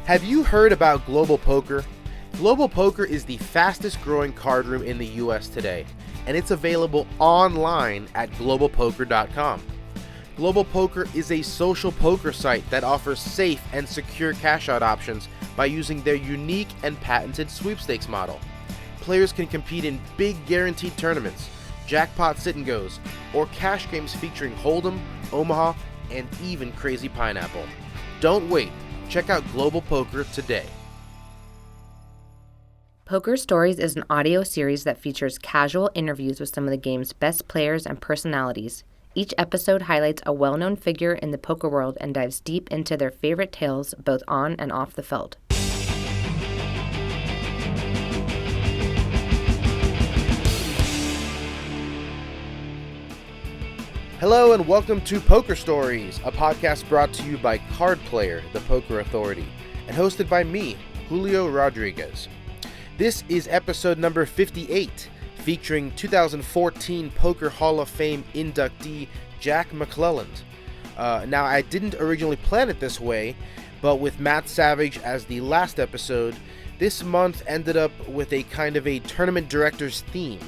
Have you heard about Global Poker? Global Poker is the fastest growing card room in the US today, and it's available online at globalpoker.com. Global Poker is a social poker site that offers safe and secure cash-out options by using their unique and patented sweepstakes model. Players can compete in big guaranteed tournaments, jackpot sit-and-goes, or cash games featuring Hold'em, Omaha, and even Crazy Pineapple. Don't wait. Check out Global Poker today. Poker Stories is an audio series that features casual interviews with some of the game's best players and personalities. Each episode highlights a well-known figure in the poker world and dives deep into their favorite tales, both on and off the feld. Hello and welcome to Poker Stories, a podcast brought to you by Card Player, the Poker Authority, and hosted by me, Julio Rodriguez. This is episode number 58, featuring 2014 Poker Hall of Fame inductee Jack McClelland. Now, I didn't originally plan it this way, but with Matt Savage as the last episode, this month ended up with a kind of a tournament director's theme.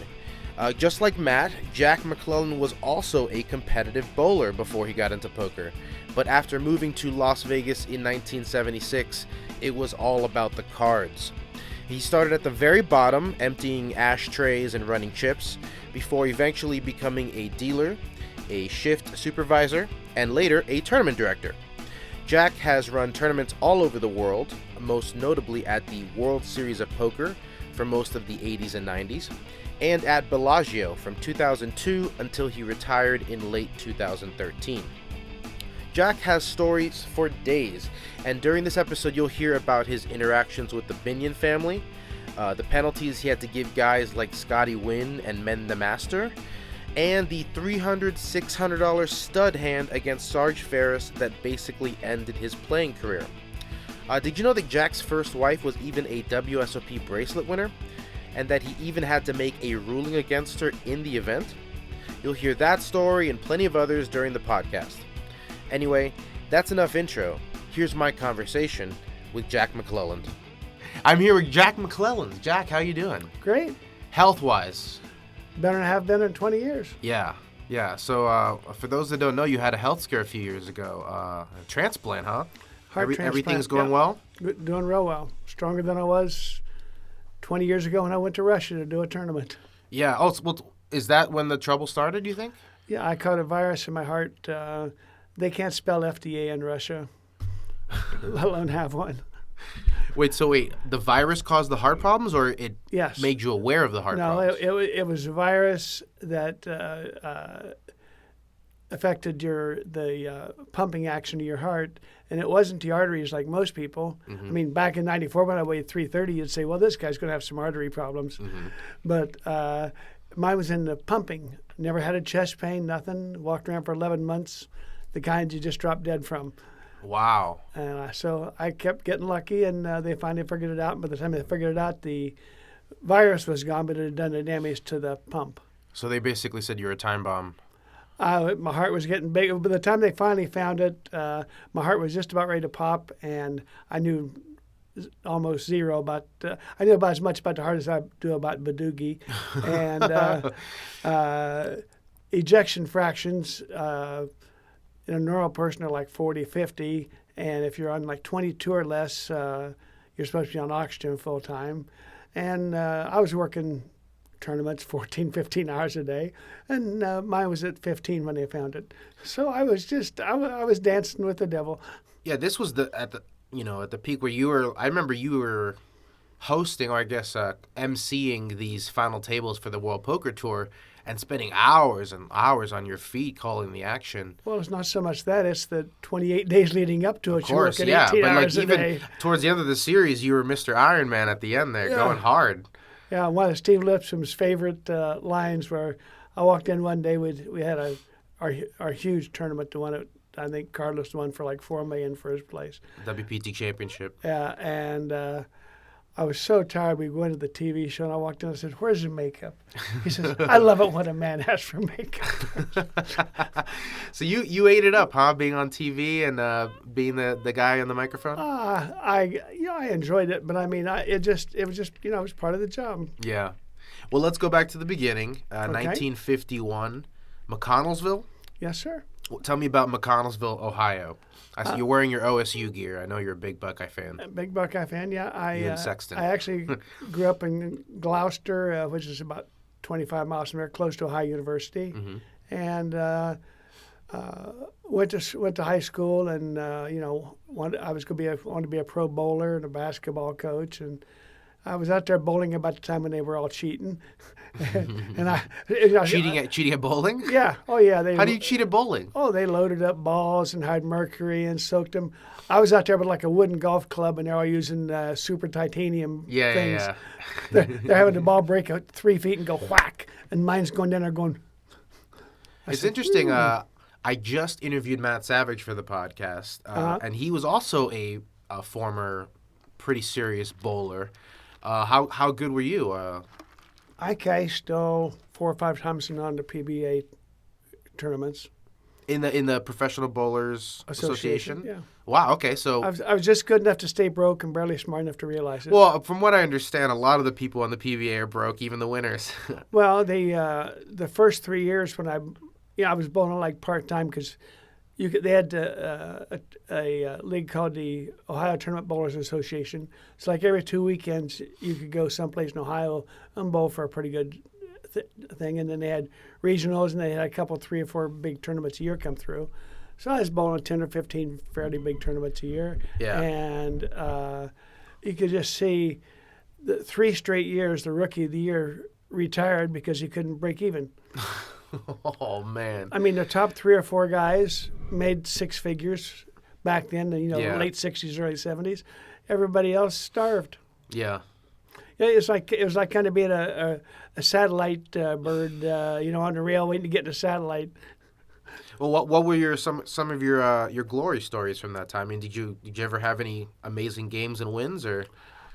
Just like Matt, Jack McClelland was also a competitive bowler before he got into poker, but after moving to Las Vegas in 1976, it was all about the cards. He started at the very bottom, emptying ashtrays and running chips, before eventually becoming a dealer, a shift supervisor, and later a tournament director. Jack has run tournaments all over the world, most notably at the World Series of Poker for most of the 80s and 90s, and at Bellagio from 2002 until he retired in late 2013. Jack has stories for days, and during this episode you'll hear about his interactions with the Binion family, the penalties he had to give guys like Scotty Wynn and Men the Master, and the $300-$600 stud hand against Sarge Ferris that basically ended his playing career. Did you know that Jack's first wife was even a WSOP bracelet winner, and that he even had to make a ruling against her in the event? You'll hear that story and plenty of others during the podcast. Anyway, that's enough intro. Here's my conversation with Jack McClelland. I'm here with Jack McClelland. Jack, how you doing? Great. Health-wise? Better than I have been in 20 years. Yeah. So for those that don't know, you had a health scare a few years ago. A transplant, huh? Heart transplant. Everything's going well? Doing real well. Stronger than I was 20 years ago when I went to Russia to do a tournament. Yeah. Oh, well, is that when the trouble started, do you think? Yeah, I caught a virus in my heart. They can't spell FDA in Russia, let alone have one. Wait, the virus caused the heart problems, or it Yes. made you aware of the heart problems? No, it was a virus that affected the pumping action of your heart, and it wasn't the arteries like most people. Mm-hmm. I mean, back in '94 when I weighed 330, you'd say, well, this guy's going to have some artery problems. Mm-hmm. But mine was in the pumping. Never had a chest pain, nothing. Walked around for 11 months, the kind you just drop dead from. Wow. And so I kept getting lucky, and they finally figured it out. By the time they figured it out, the virus was gone, but it had done the damage to the pump. So they basically said you were a time bomb. My heart was getting big. By the time they finally found it, my heart was just about ready to pop, and I knew almost zero about. I knew about as much about the heart as I do about Badoogie, and ejection fractions. In a normal person are like 40, 50, and if you're on like 22 or less, you're supposed to be on oxygen full time. And I was working tournaments 14, 15 hours a day, and mine was at 15 when they found it. So I was dancing with the devil. Yeah, this was at the peak where you were. I remember you were hosting, or I guess emceeing these final tables for the World Poker Tour, and spending hours and hours on your feet calling the action. Well, it's not so much that; it's the 28 days leading up to it. Of course, you work at 18 hours but a day. Towards the end of the series, you were Mr. Iron Man at the end there, going hard. Yeah, one of Steve Lipscomb's favorite lines where I walked in one day. We had our huge tournament, the one that I think Carlos won for like $4 million for his place. WPT Championship. Yeah, and I was so tired. We went to the TV show, and I walked in and I said, "Where's the makeup?" He says, "I love it when a man asks for makeup." So you ate it up, huh? Being on TV and being the guy on the microphone. I enjoyed it, but I mean, it was just it was part of the job. Yeah. Well, let's go back to the beginning. Okay. 1951, McConnellsville. Yes, sir. Well, tell me about McConnellsville, Ohio. I see you're wearing your OSU gear. I know you're a big Buckeye fan. Big Buckeye fan, yeah. You and Sexton. I actually grew up in Gloucester, which is about 25 miles from there, close to Ohio University, and went to high school, and wanted to be a pro bowler and a basketball coach, and I was out there bowling about the time when they were all cheating, and cheating at bowling. Yeah. Oh yeah. How do you cheat at bowling? Oh, they loaded up balls and had mercury and soaked them. I was out there with like a wooden golf club, and they're all using super titanium things. Yeah. They're having the ball break out 3 feet and go whack, and mine's going down there going. It's interesting. I just interviewed Matt Savage for the podcast, and he was also a former pretty serious bowler. How good were you? I cashed 4 or 5 times on the PBA tournaments. In the Professional Bowlers Association? Yeah. Wow. Okay. So I was just good enough to stay broke and barely smart enough to realize it. Well, from what I understand, a lot of the people on the PBA are broke, even the winners. Well, the first 3 years when I was bowling like part time because they had a league called the Ohio Tournament Bowlers Association. So like every 2 weekends, you could go someplace in Ohio and bowl for a pretty good thing. And then they had regionals, and they had a couple, 3 or 4 big tournaments a year come through. So I was bowling 10 or 15 fairly big tournaments a year. Yeah. And you could just see the 3 straight years, the rookie of the year retired because he couldn't break even. Oh, man. I mean, the top 3 or 4 guys made 6 figures back then, late 60s, early 70s. Everybody else starved. Yeah. It was like kind of being a satellite bird, on the rail waiting to get to satellite. Well, what were some of your glory stories from that time? I mean, did you ever have any amazing games and wins, or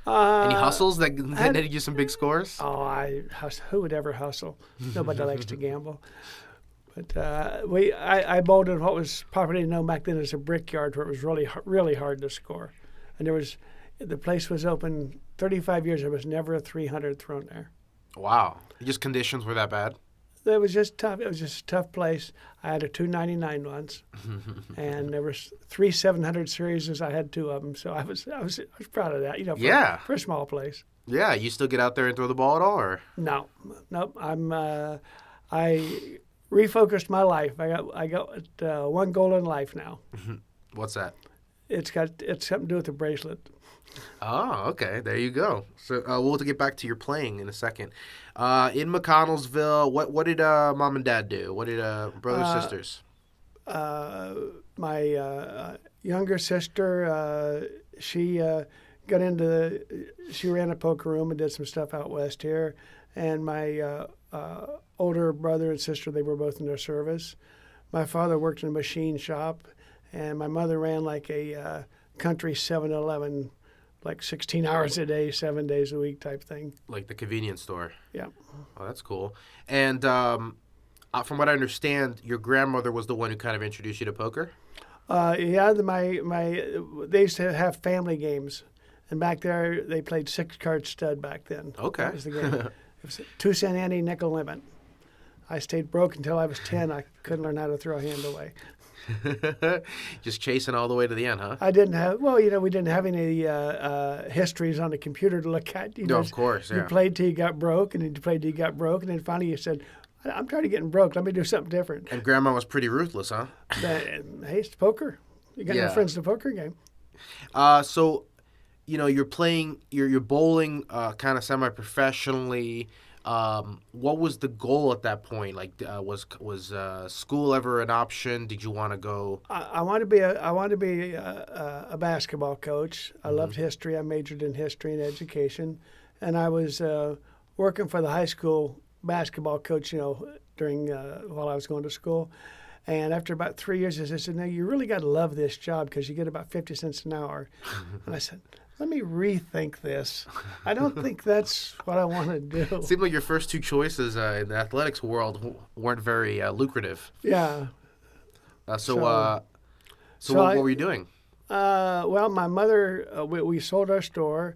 any hustles that netted you some big scores? Oh, who would ever hustle? Nobody likes to gamble. But I bowled in what was popularly known back then as a brickyard, where it was really hard to score, and the place was open 35 years. There was never a 300 thrown there. Wow, just conditions were that bad? It was just tough. It was just a tough place. I had a 299 once, and there was 3 700 series. I had 2 of them, so I was proud of that. For a small place. Yeah, you still get out there and throw the ball at all, or? No, nope. I refocused my life. I got one goal in life now. What's that? It's something to do with the bracelet. Oh, okay. There you go. So we'll get back to your playing in a second. In McConnellsville, what did mom and dad do? What did brothers, sisters? My younger sister, she got she ran a poker room and did some stuff out west here. And my older brother and sister, they were both in their service. My father worked in a machine shop, and my mother ran like a country 7-Eleven, like 16 hours a day, 7 days a week type thing. Like the convenience store. Yeah. Oh, that's cool. And from what I understand, your grandmother was the one who kind of introduced you to poker? Yeah, they used to have family games. And back there, they played 6-card stud back then. Okay. That was the game. It was 2-cent ante, nickel limit. I stayed broke until I was 10. I couldn't learn how to throw a hand away. Just chasing all the way to the end, huh? I didn't have, we didn't have any histories on the computer to look at. No, of course, yeah. You played till you got broke, and then you played till you got broke, and then finally you said, I'm tired of getting broke. Let me do something different. And Grandma was pretty ruthless, huh? Hey, it's poker. You got no friends in the poker game. So, you're playing, you're bowling kind of semi-professionally. What was the goal at that point? Like, was school ever an option? Did you want to go? I wanted to be a basketball coach. I loved history. I majored in history and education, and I was working for the high school basketball coach. During while I was going to school, and after about 3 years, I said, "No, you really got to love this job because you get about 50 cents an hour." And I said, let me rethink this. I don't think that's what I want to do. It seemed like your first two choices in the athletics world weren't very lucrative. Yeah. So what were you doing? Well, my mother, we sold our store.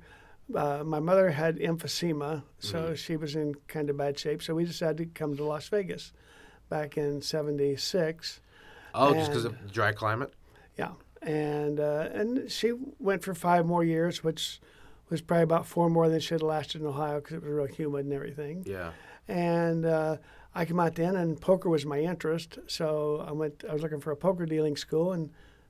My mother had emphysema, so she was in kind of bad shape. So we decided to come to Las Vegas back in '76. Oh, just because of dry climate? Yeah. And she went for 5 more years, which was probably about 4 more than she had lasted in Ohio because it was real humid and everything. Yeah. And I came out then, and poker was my interest. So I was looking for a poker dealing school, and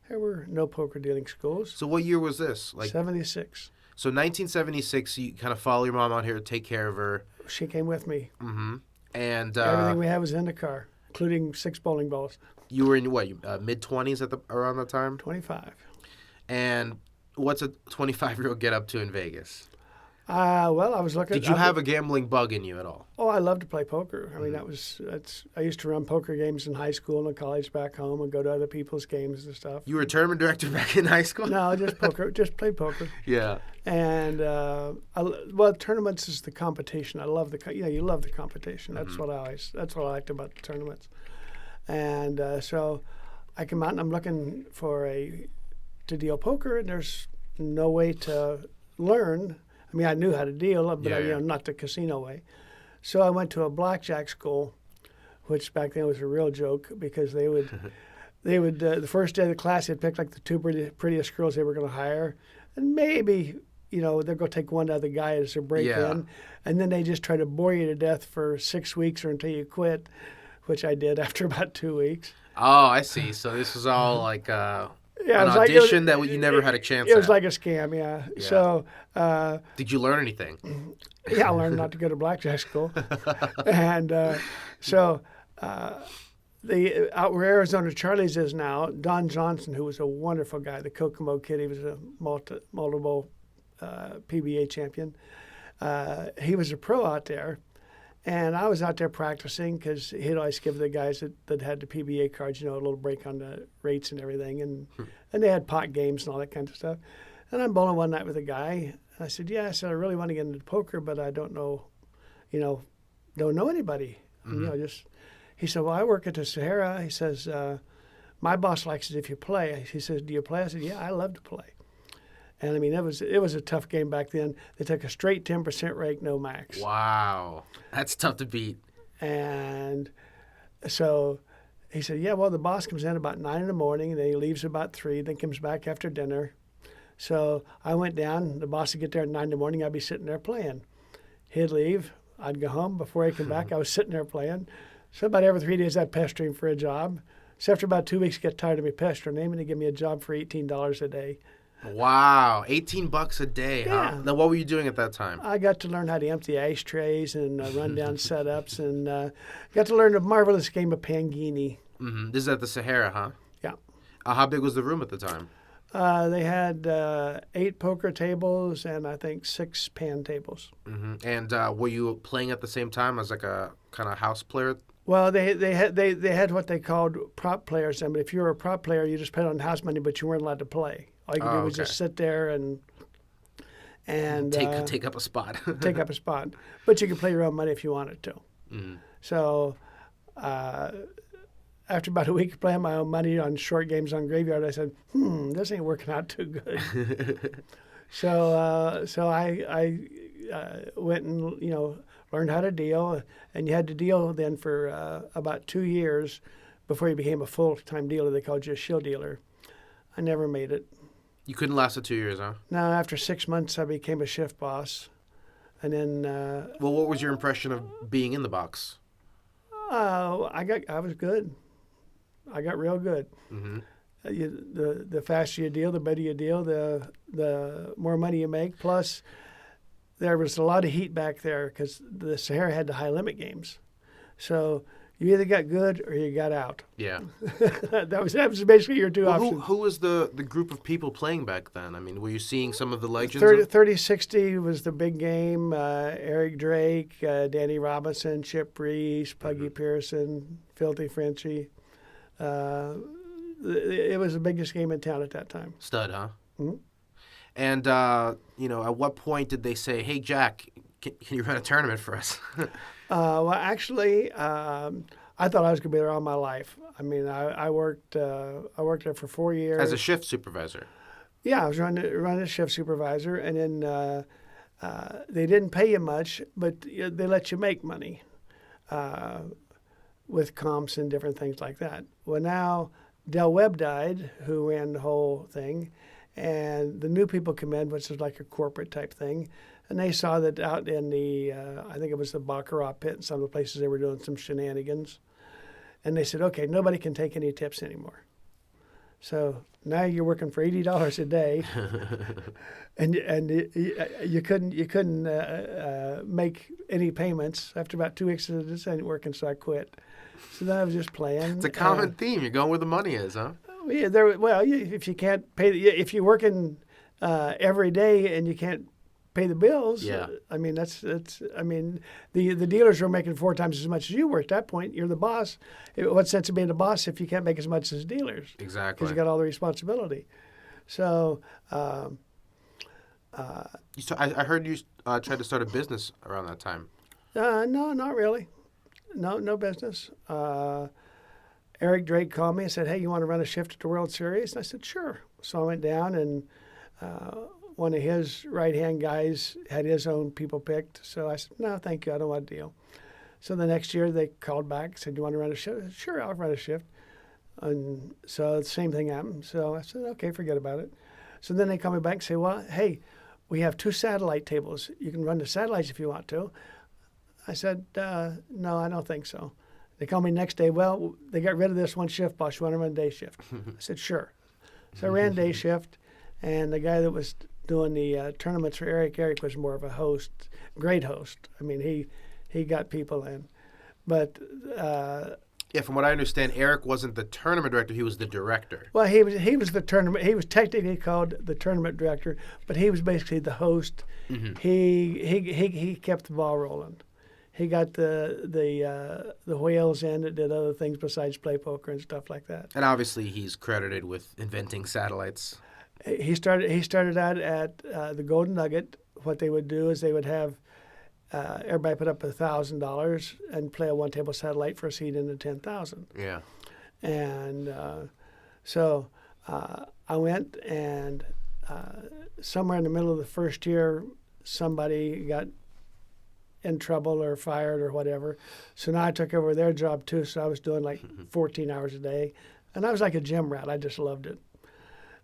there were no poker dealing schools. So what year was this? 76. So 1976, you kind of follow your mom out here to take care of her. She came with me. Mm-hmm. And everything we had was in the car, including 6 bowling balls. You were in what, mid-20s around that time? 25. And what's a 25-year-old get up to in Vegas? Well, I was looking. Did you have a gambling bug in you at all? Oh, I love to play poker. I mean, I used to run poker games in high school and college back home and go to other people's games and stuff. You were a tournament director back in high school? No, just poker. Just play poker. Yeah. And tournaments is the competition. I love you love the competition. That's that's what I liked about the tournaments. And so I come out and I'm looking to deal poker, and there's no way to learn. I mean, I knew how to deal, but not the casino way. So I went to a blackjack school, which back then was a real joke because they would the first day of the class they'd pick like the 2 prettiest girls they were going to hire, and maybe they'll go take one other guy as a break-in, and then they just try to bore you to death for 6 weeks or until you quit, which I did after about 2 weeks. Oh, I see. So this was all like an audition that you never had a chance at. It was like a scam, yeah. So did you learn anything? Yeah, I learned not to go to blackjack school. And out where Arizona Charlie's is now, Don Johnson, who was a wonderful guy, the Kokomo kid, he was a multiple PBA champion. He was a pro out there. And I was out there practicing because he'd always give the guys that had the PBA cards, a little break on the rates and everything. And they had pot games and all that kind of stuff. And I'm bowling one night with a guy. I said, I really want to get into poker, but I don't know, don't know anybody. Mm-hmm. He said, well, I work at the Sahara. He says, my boss likes it if you play. He says, do you play? I said, yeah, I love to play. And I mean, it was a tough game back then. They took a straight 10% rake, no max. Wow, that's tough to beat. And so he said, yeah, well, the boss comes in about 9 in the morning, and then he leaves about 3, then comes back after dinner. So I went down. The boss would get there at 9 in the morning. I'd be sitting there playing. He'd leave. I'd go home. Before he'd come back, I was sitting there playing. So about every 3 days, I'd pester him for a job. So after about 2 weeks, he got tired of me pestering him, and he'd give me a job for $18 a day. Wow, $18 a day, huh? Now, what were you doing at that time? I got to learn how to empty ashtrays and run down setups, and got to learn the marvelous game of Pangini. Mm-hmm. This is at the Sahara, huh? Yeah. How big was the room at the time? They had 8 poker tables and I think 6 pan tables. Mm-hmm. And were you playing at the same time as like a kind of house player? Well, they had what they called prop players. I mean, if you were a prop player, you just paid on house money, but you weren't allowed to play. All you could do was just sit there and take up a spot. Take up a spot, but you could play your own money if you wanted to. Mm-hmm. So, after about a week of playing my own money on short games on Graveyard, I said, this ain't working out too good. So I went and learned how to deal, and you had to deal then for about 2 years before you became a full-time dealer. They called you a shill dealer. I never made it. You couldn't last the 2 years, huh? No, after 6 months, I became a shift boss. And then... well, what was your impression of being in the box? I was good. I got real good. Mm-hmm. The faster you deal, the better you deal, the more money you make. Plus, there was a lot of heat back there because the Sahara had the high-limit games. So... you either got good or you got out. Yeah. that was basically your two options. Who was the group of people playing back then? I mean, were you seeing some of the legends? 30-60 was the big game. Eric Drake, Danny Robinson, Chip Reese, Puggy Pearson, Filthy Frenchie. It was the biggest game in town at that time. Stud, huh? Mm-hmm. And, at what point did they say, hey, Jack, can you run a tournament for us? Well, actually, I thought I was going to be there all my life. I mean, I worked there for 4 years. As a shift supervisor? Yeah, I was running a shift supervisor, and then they didn't pay you much, but they let you make money with comps and different things like that. Well, now Del Webb died, who ran the whole thing, and the new people come in, which is like a corporate type thing, and they saw that out in the, I think it was the Baccarat pit and some of the places they were doing some shenanigans, and they said, okay, nobody can take any tips anymore. So now you're working for $80 a day, and you couldn't make any payments. After about 2 weeks, this ain't working, so I quit. So then I was just playing. It's a common theme. You're going where the money is, huh? Yeah, if you can't pay, if you're working every day and you can't pay the bills. Yeah. I mean, the dealers are making 4 times as much as you were at that point. You're the boss. What sense of being a boss if you can't make as much as dealers? Exactly. Because you got all the responsibility. So. I heard you tried to start a business around that time. No, not really. No business. Eric Drake called me and said, hey, you want to run a shift at the World Series? And I said, sure. So I went down and one of his right-hand guys had his own people picked. So I said, no, thank you. I don't want a deal. So the next year they called back, said, you want to run a shift? I said, sure, I'll run a shift. And so the same thing happened. So I said, okay, forget about it. So then they call me back and say, well, hey, we have 2 satellite tables. You can run the satellites if you want to. I said, no, I don't think so. They called me next day. Well, they got rid of this one shift, boss. You want to run day shift? I said, sure. So I ran day shift, and the guy that was doing the tournaments for Eric was more of a host, great host. I mean, he got people in. But yeah, from what I understand, Eric wasn't the tournament director; he was the director. Well, he was the tournament. He was technically called the tournament director, but he was basically the host. Mm-hmm. He kept the ball rolling. He got the whales in that did other things besides play poker and stuff like that. And obviously, he's credited with inventing satellites. He started out at the Golden Nugget. What they would do is they would have everybody put up $1,000 and play a one-table satellite for a seat in the 10,000. Yeah. And so I went, and somewhere in the middle of the first year, somebody got in trouble or fired or whatever. So now I took over their job too. So I was doing like 14 hours a day, and I was like a gym rat. I just loved it.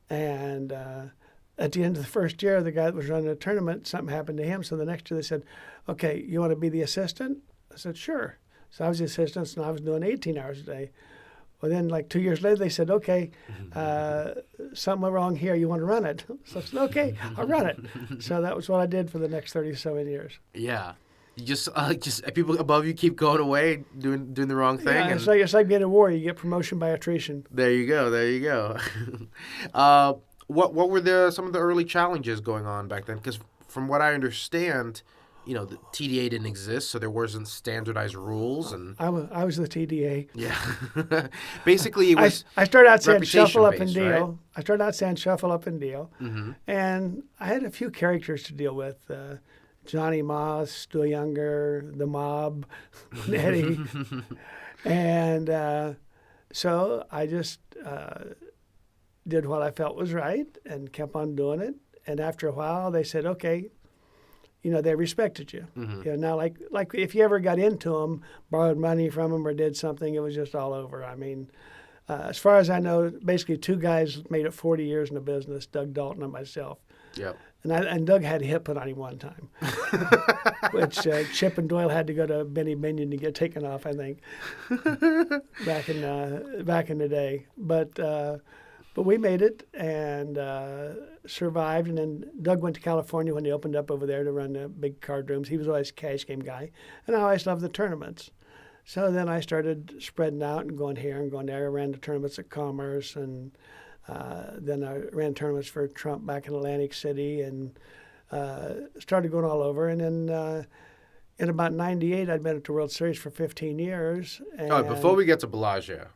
And at the end of the first year, the guy that was running the tournament, something happened to him. So the next year they said, okay, you want to be the assistant? I said, sure. So I was the assistant, and I was doing 18 hours a day. Well, then like 2 years later, they said, okay, something went wrong here. You want to run it? So I said, okay, I'll run it. So that was what I did for the next 37 years. Yeah. You just people above you keep going away, doing the wrong thing. Yeah, it's like being a warrior. You get promotion by attrition. There you go. What were some of the early challenges going on back then? Because from what I understand, the TDA didn't exist, so there wasn't standardized rules. And I was the TDA. Yeah. Basically, it was. I started out saying shuffle up and based, deal. right? I started out saying shuffle up and deal, mm-hmm. and I had a few characters to deal with. Johnny Moss, Stu Ungar, the Mob, Eddie. And so I just did what I felt was right and kept on doing it. And after a while, they said, okay, they respected you. Mm-hmm. Now, like if you ever got into them, borrowed money from them or did something, it was just all over. I mean, as far as I know, basically 2 guys made it 40 years in the business, Doug Dalton and myself. Yep. And Doug had a hip put on him one time, which Chip and Doyle had to go to Binion to get taken off, I think, back in the day. But we made it and survived. And then Doug went to California when they opened up over there to run the big card rooms. He was always a cash game guy, and I always loved the tournaments. So then I started spreading out and going here and going there. I ran the tournaments at Commerce, and then I ran tournaments for Trump back in Atlantic City, and started going all over. And then in about '98, I'd been at the World Series for 15 years. And before we get to Bellagio,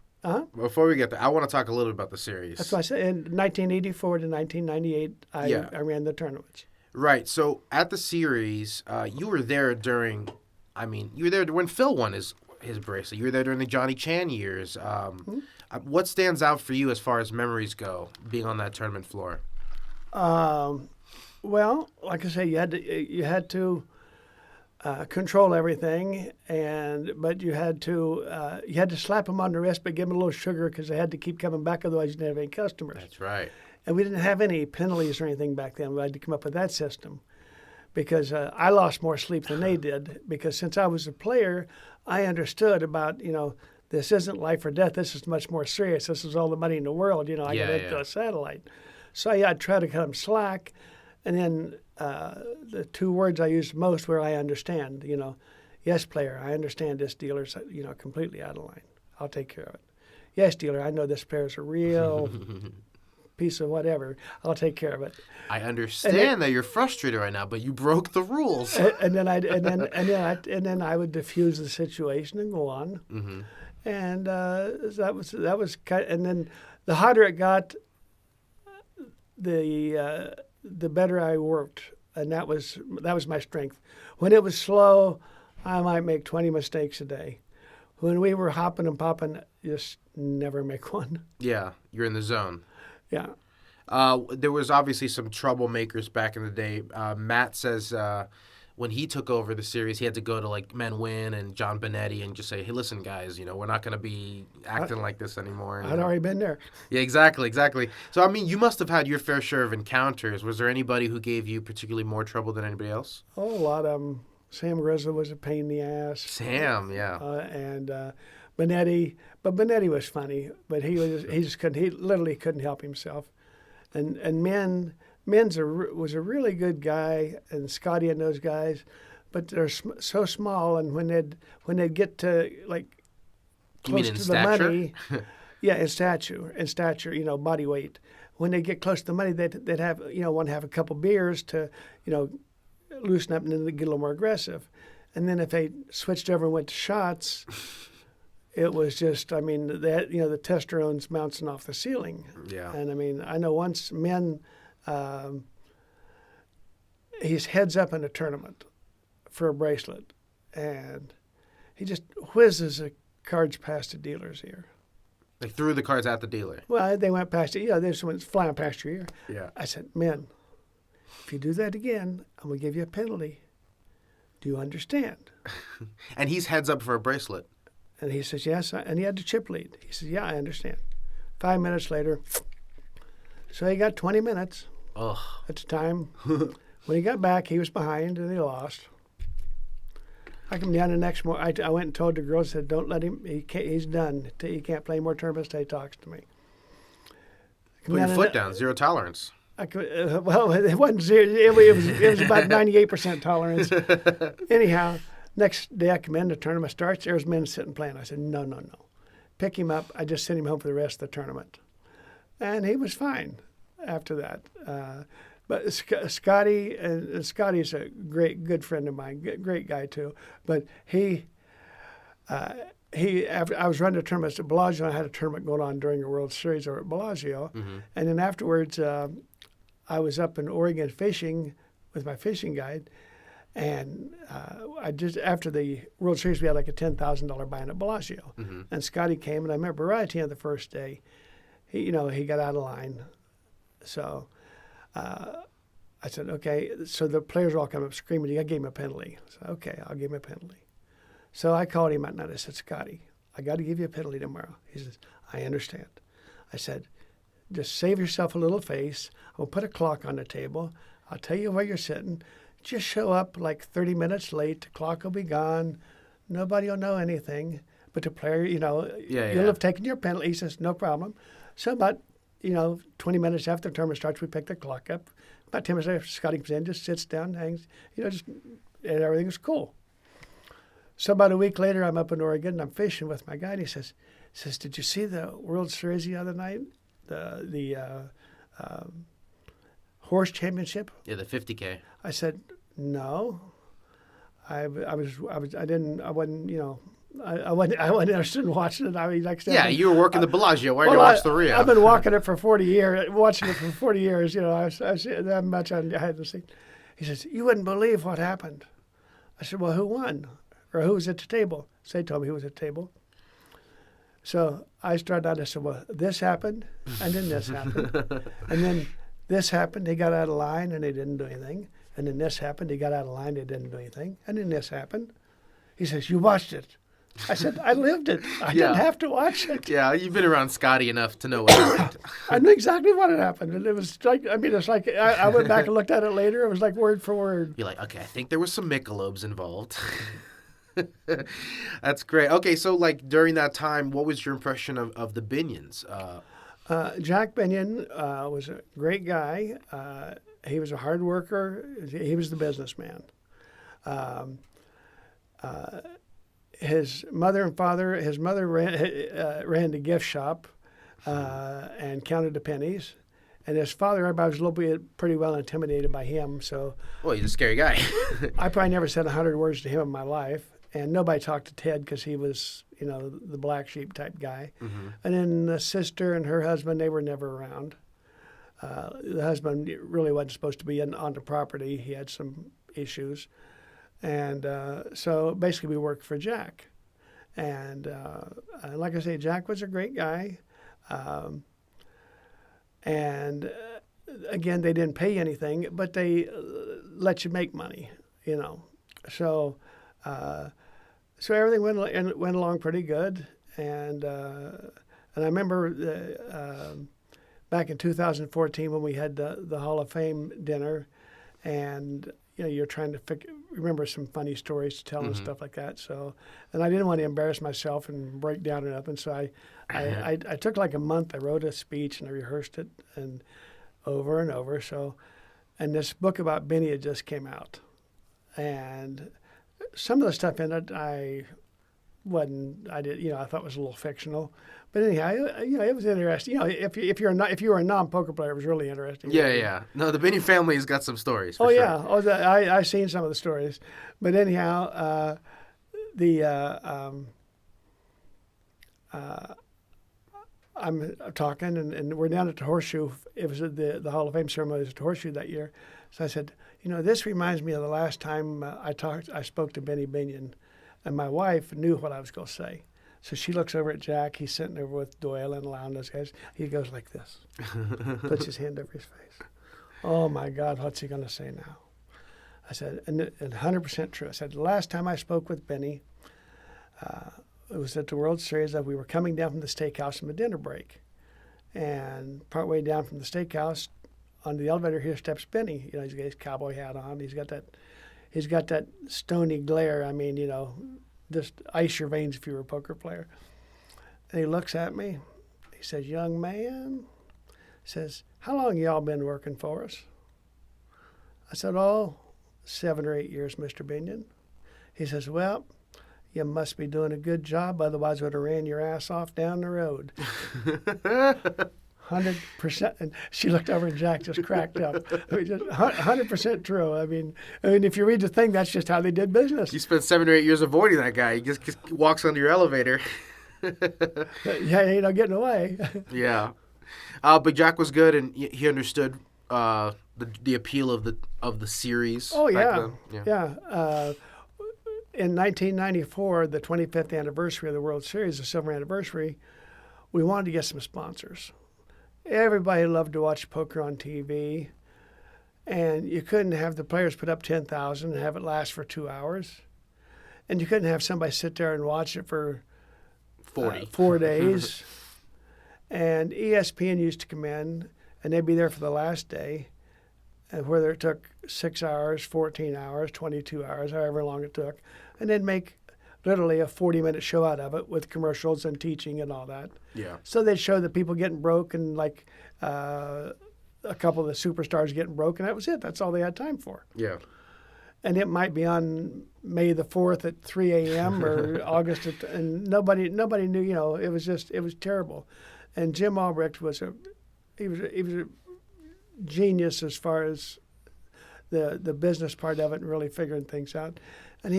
Before we get there, I want to talk a little bit about the series. That's what I said. In 1984 to 1998, I ran the tournaments. Right. So at the series, you were there you were there when Phil won his bracelet. You were there during the Johnny Chan years. What stands out for you as far as memories go, being on that tournament floor? Well, like I say, you had to control everything, but you had to slap them on the wrist, but give them a little sugar because they had to keep coming back, otherwise you didn't have any customers. That's right. And we didn't have any penalties or anything back then. We had to come up with that system because I lost more sleep than they did, because since I was a player, I understood about, this isn't life or death. This is much more serious. This is all the money in the world. I got into a satellite. So I'd try to cut them slack. And then the two words I used most were I understand. Yes, player, I understand this dealer's, completely out of line. I'll take care of it. Yes, dealer, I know this player's a real piece of whatever. I'll take care of it. I understand that you're frustrated right now, but you broke the rules. And then I would diffuse the situation and go on. Mm-hmm. And that was kind. And then the harder it got, the better I worked, and that was my strength. When it was slow, I might make 20 mistakes a day. When we were hopping and popping, just never make one. Yeah, you're in the zone. Yeah. There was obviously some troublemakers back in the day. Matt says when he took over the series, he had to go to like Menwin and John Benetti and just say, "Hey, listen, guys, we're not going to be acting like this anymore." I'd already been there. Yeah, exactly. So, I mean, you must have had your fair share of encounters. Was there anybody who gave you particularly more trouble than anybody else? Oh, a lot of them. Sam Grizzle was a pain in the ass. Sam, yeah. And Benetti, but Benetti was funny, but he literally couldn't help himself. And Men's was a really good guy, and Scotty and those guys, but they're so small, and when they'd get to like close to the money, yeah, in stature, body weight. When they get close to the money, they'd have want to have a couple beers to loosen up and then get a little more aggressive, and then if they switched over and went to shots. It was just, the testosterone's bouncing off the ceiling. Yeah. And I know once he's heads up in a tournament for a bracelet, and he just whizzes the cards past the dealer's ear. They threw the cards at the dealer. Well, they went past it. They just went flying past your ear. Yeah. I said, "Men, if you do that again, I'm going to give you a penalty. Do you understand?" And he's heads up for a bracelet. And he says, "Yes," and he had the chip lead. He says, "Yeah, I understand." 5 minutes later, so he got 20 minutes at the time. When he got back, he was behind, and he lost. I come down the next morning. I went and told the girls, said, "Don't let him. He's done. He can't play more tournaments till he talks to me." Put your foot down. Zero tolerance. Well, it wasn't zero. It was about 98% tolerance. Anyhow. Next day I come in, the tournament starts, there's men sitting playing. I said, no. Pick him up. I just sent him home for the rest of the tournament. And he was fine after that. But Scotty's a good friend of mine, great guy too. But after I was running the tournaments at Bellagio, I had a tournament going on during the World Series over at Bellagio. Mm-hmm. And then afterwards, I was up in Oregon fishing with my fishing guide. And after the World Series, we had like a $10,000 buy-in at Bellagio. Mm-hmm. And Scotty came, and I remember right at the end of the first day, he got out of line. So I said, okay. So the players all come up screaming, "I gave him a penalty." I said, "Okay, I'll give him a penalty." So I called him out and I said, "Scotty, I got to give you a penalty tomorrow." He says, "I understand." I said, "Just save yourself a little face. I'll put a clock on the table. I'll tell you where you're sitting. Just show up like 30 minutes late. The clock will be gone. Nobody will know anything. But the player, you'll have taken your penalty." He says, "No problem." So about, 20 minutes after the tournament starts, we pick the clock up. About 10 minutes later, Scotty comes in, just sits down, hangs, and everything was cool. So about a week later, I'm up in Oregon, and I'm fishing with my guy, and he says, "Did you see the World Series the other night? The horse championship?" Yeah, the 50K. I said, "No, I wasn't, I wasn't interested in watching it. I mean, like I said, Yeah, you were working the Bellagio. Why did you watch the Rio? I've been watching it for 40 years. Watching it for 40 years. You know, I that much I hadn't seen. He says, "You wouldn't believe what happened." I said, "Well, who won, or who was at the table?" So they told me who was at the table. So I started out. I said, "Well, this happened, and then this happened, and then this happened. He got out of line, and they didn't do anything. And then this happened. He got out of line. They didn't do anything. And then this happened." He says, "You watched it." I said, "I lived it. I didn't have to watch it." Yeah, you've been around Scotty enough to know what happened. I knew exactly what had happened. And it was like, I mean, it's like, I went back and looked at it later. It was like word for word. You're like, okay, I think there was some Michelobes involved. That's great. Okay, so like during that time, what was your impression of the Binions? Jack Binion was a great guy. He was a hard worker. He was the businessman. His mother and father, his mother ran the gift shop and counted the pennies. And his father, everybody was a little bit pretty well intimidated by him. So, well, he's a scary guy. I probably never said 100 words to him in my life. And nobody talked to Ted because he was, you know, the black sheep type guy. Mm-hmm. And then the sister and her husband, they were never around. The husband really wasn't supposed to be on the property. He had some issues. And so basically we worked for Jack. And like I say, Jack was a great guy. And again, they didn't pay you anything, but they let you make money, you know. So everything went along pretty good. And I remember back in 2014 when we had the Hall of Fame dinner, and you know, you're trying to remember some funny stories to tell and stuff like that. So, and I didn't want to embarrass myself and break down or nothing. So I took like a month. I wrote a speech and I rehearsed it and over and over. So, and this book about Binion just came out, and some of the stuff in it I thought was a little fictional. But anyhow, you know, it was interesting. You know, if you were a non-poker player, it was really interesting. Yeah. No, the Binion family has got some stories. For sure. Yeah. I've seen some of the stories. But anyhow, I'm talking, and we're down at the Horseshoe. It was the Hall of Fame ceremony was at the Horseshoe that year. So I said, you know, this reminds me of the last time I spoke to Benny Binion, and my wife knew what I was going to say. So she looks over at Jack. He's sitting over with Doyle and Lown, those guys. He goes like this, puts his hand over his face. Oh, my God, what's he going to say now? I said, and 100% true. I said, the last time I spoke with Benny, it was at the World Series that we were coming down from the steakhouse from a dinner break. And partway down from the steakhouse, on the elevator, here steps Benny. You know, he's got his cowboy hat on. He's got that stony glare. I mean, you know, just ice your veins if you were a poker player. And he looks at me. He says, "Young man," says, "how long y'all been working for us?" I said, "Oh, 7 or 8 years, Mr. Binion." He says, "Well, you must be doing a good job, otherwise I would have ran your ass off down the road." 100%. And she looked over and Jack just cracked up. I mean, just 100% true. I mean, if you read the thing, that's just how they did business. You spent 7 or 8 years avoiding that guy. He just walks under your elevator. Yeah, ain't no getting away. Yeah. But Jack was good, and he understood the appeal of the series. Oh, yeah. Yeah. In 1994, the 25th anniversary of the World Series, the silver anniversary, we wanted to get some sponsors. Everybody loved to watch poker on TV, and you couldn't have the players put up $10,000 and have it last for 2 hours, and you couldn't have somebody sit there and watch it for 4 days. And ESPN used to come in, and they'd be there for the last day, and whether it took 6 hours, 14 hours, 22 hours, however long it took, and they'd make literally a 40-minute show out of it with commercials and teaching and all that. Yeah. So they'd show the people getting broke and like a couple of the superstars getting broke, and that was it. That's all they had time for. Yeah. And it might be on May the 4th at 3 a.m. or August, and nobody knew. You know, it was terrible. And Jim Albrecht was a genius as far as the business part of it and really figuring things out. And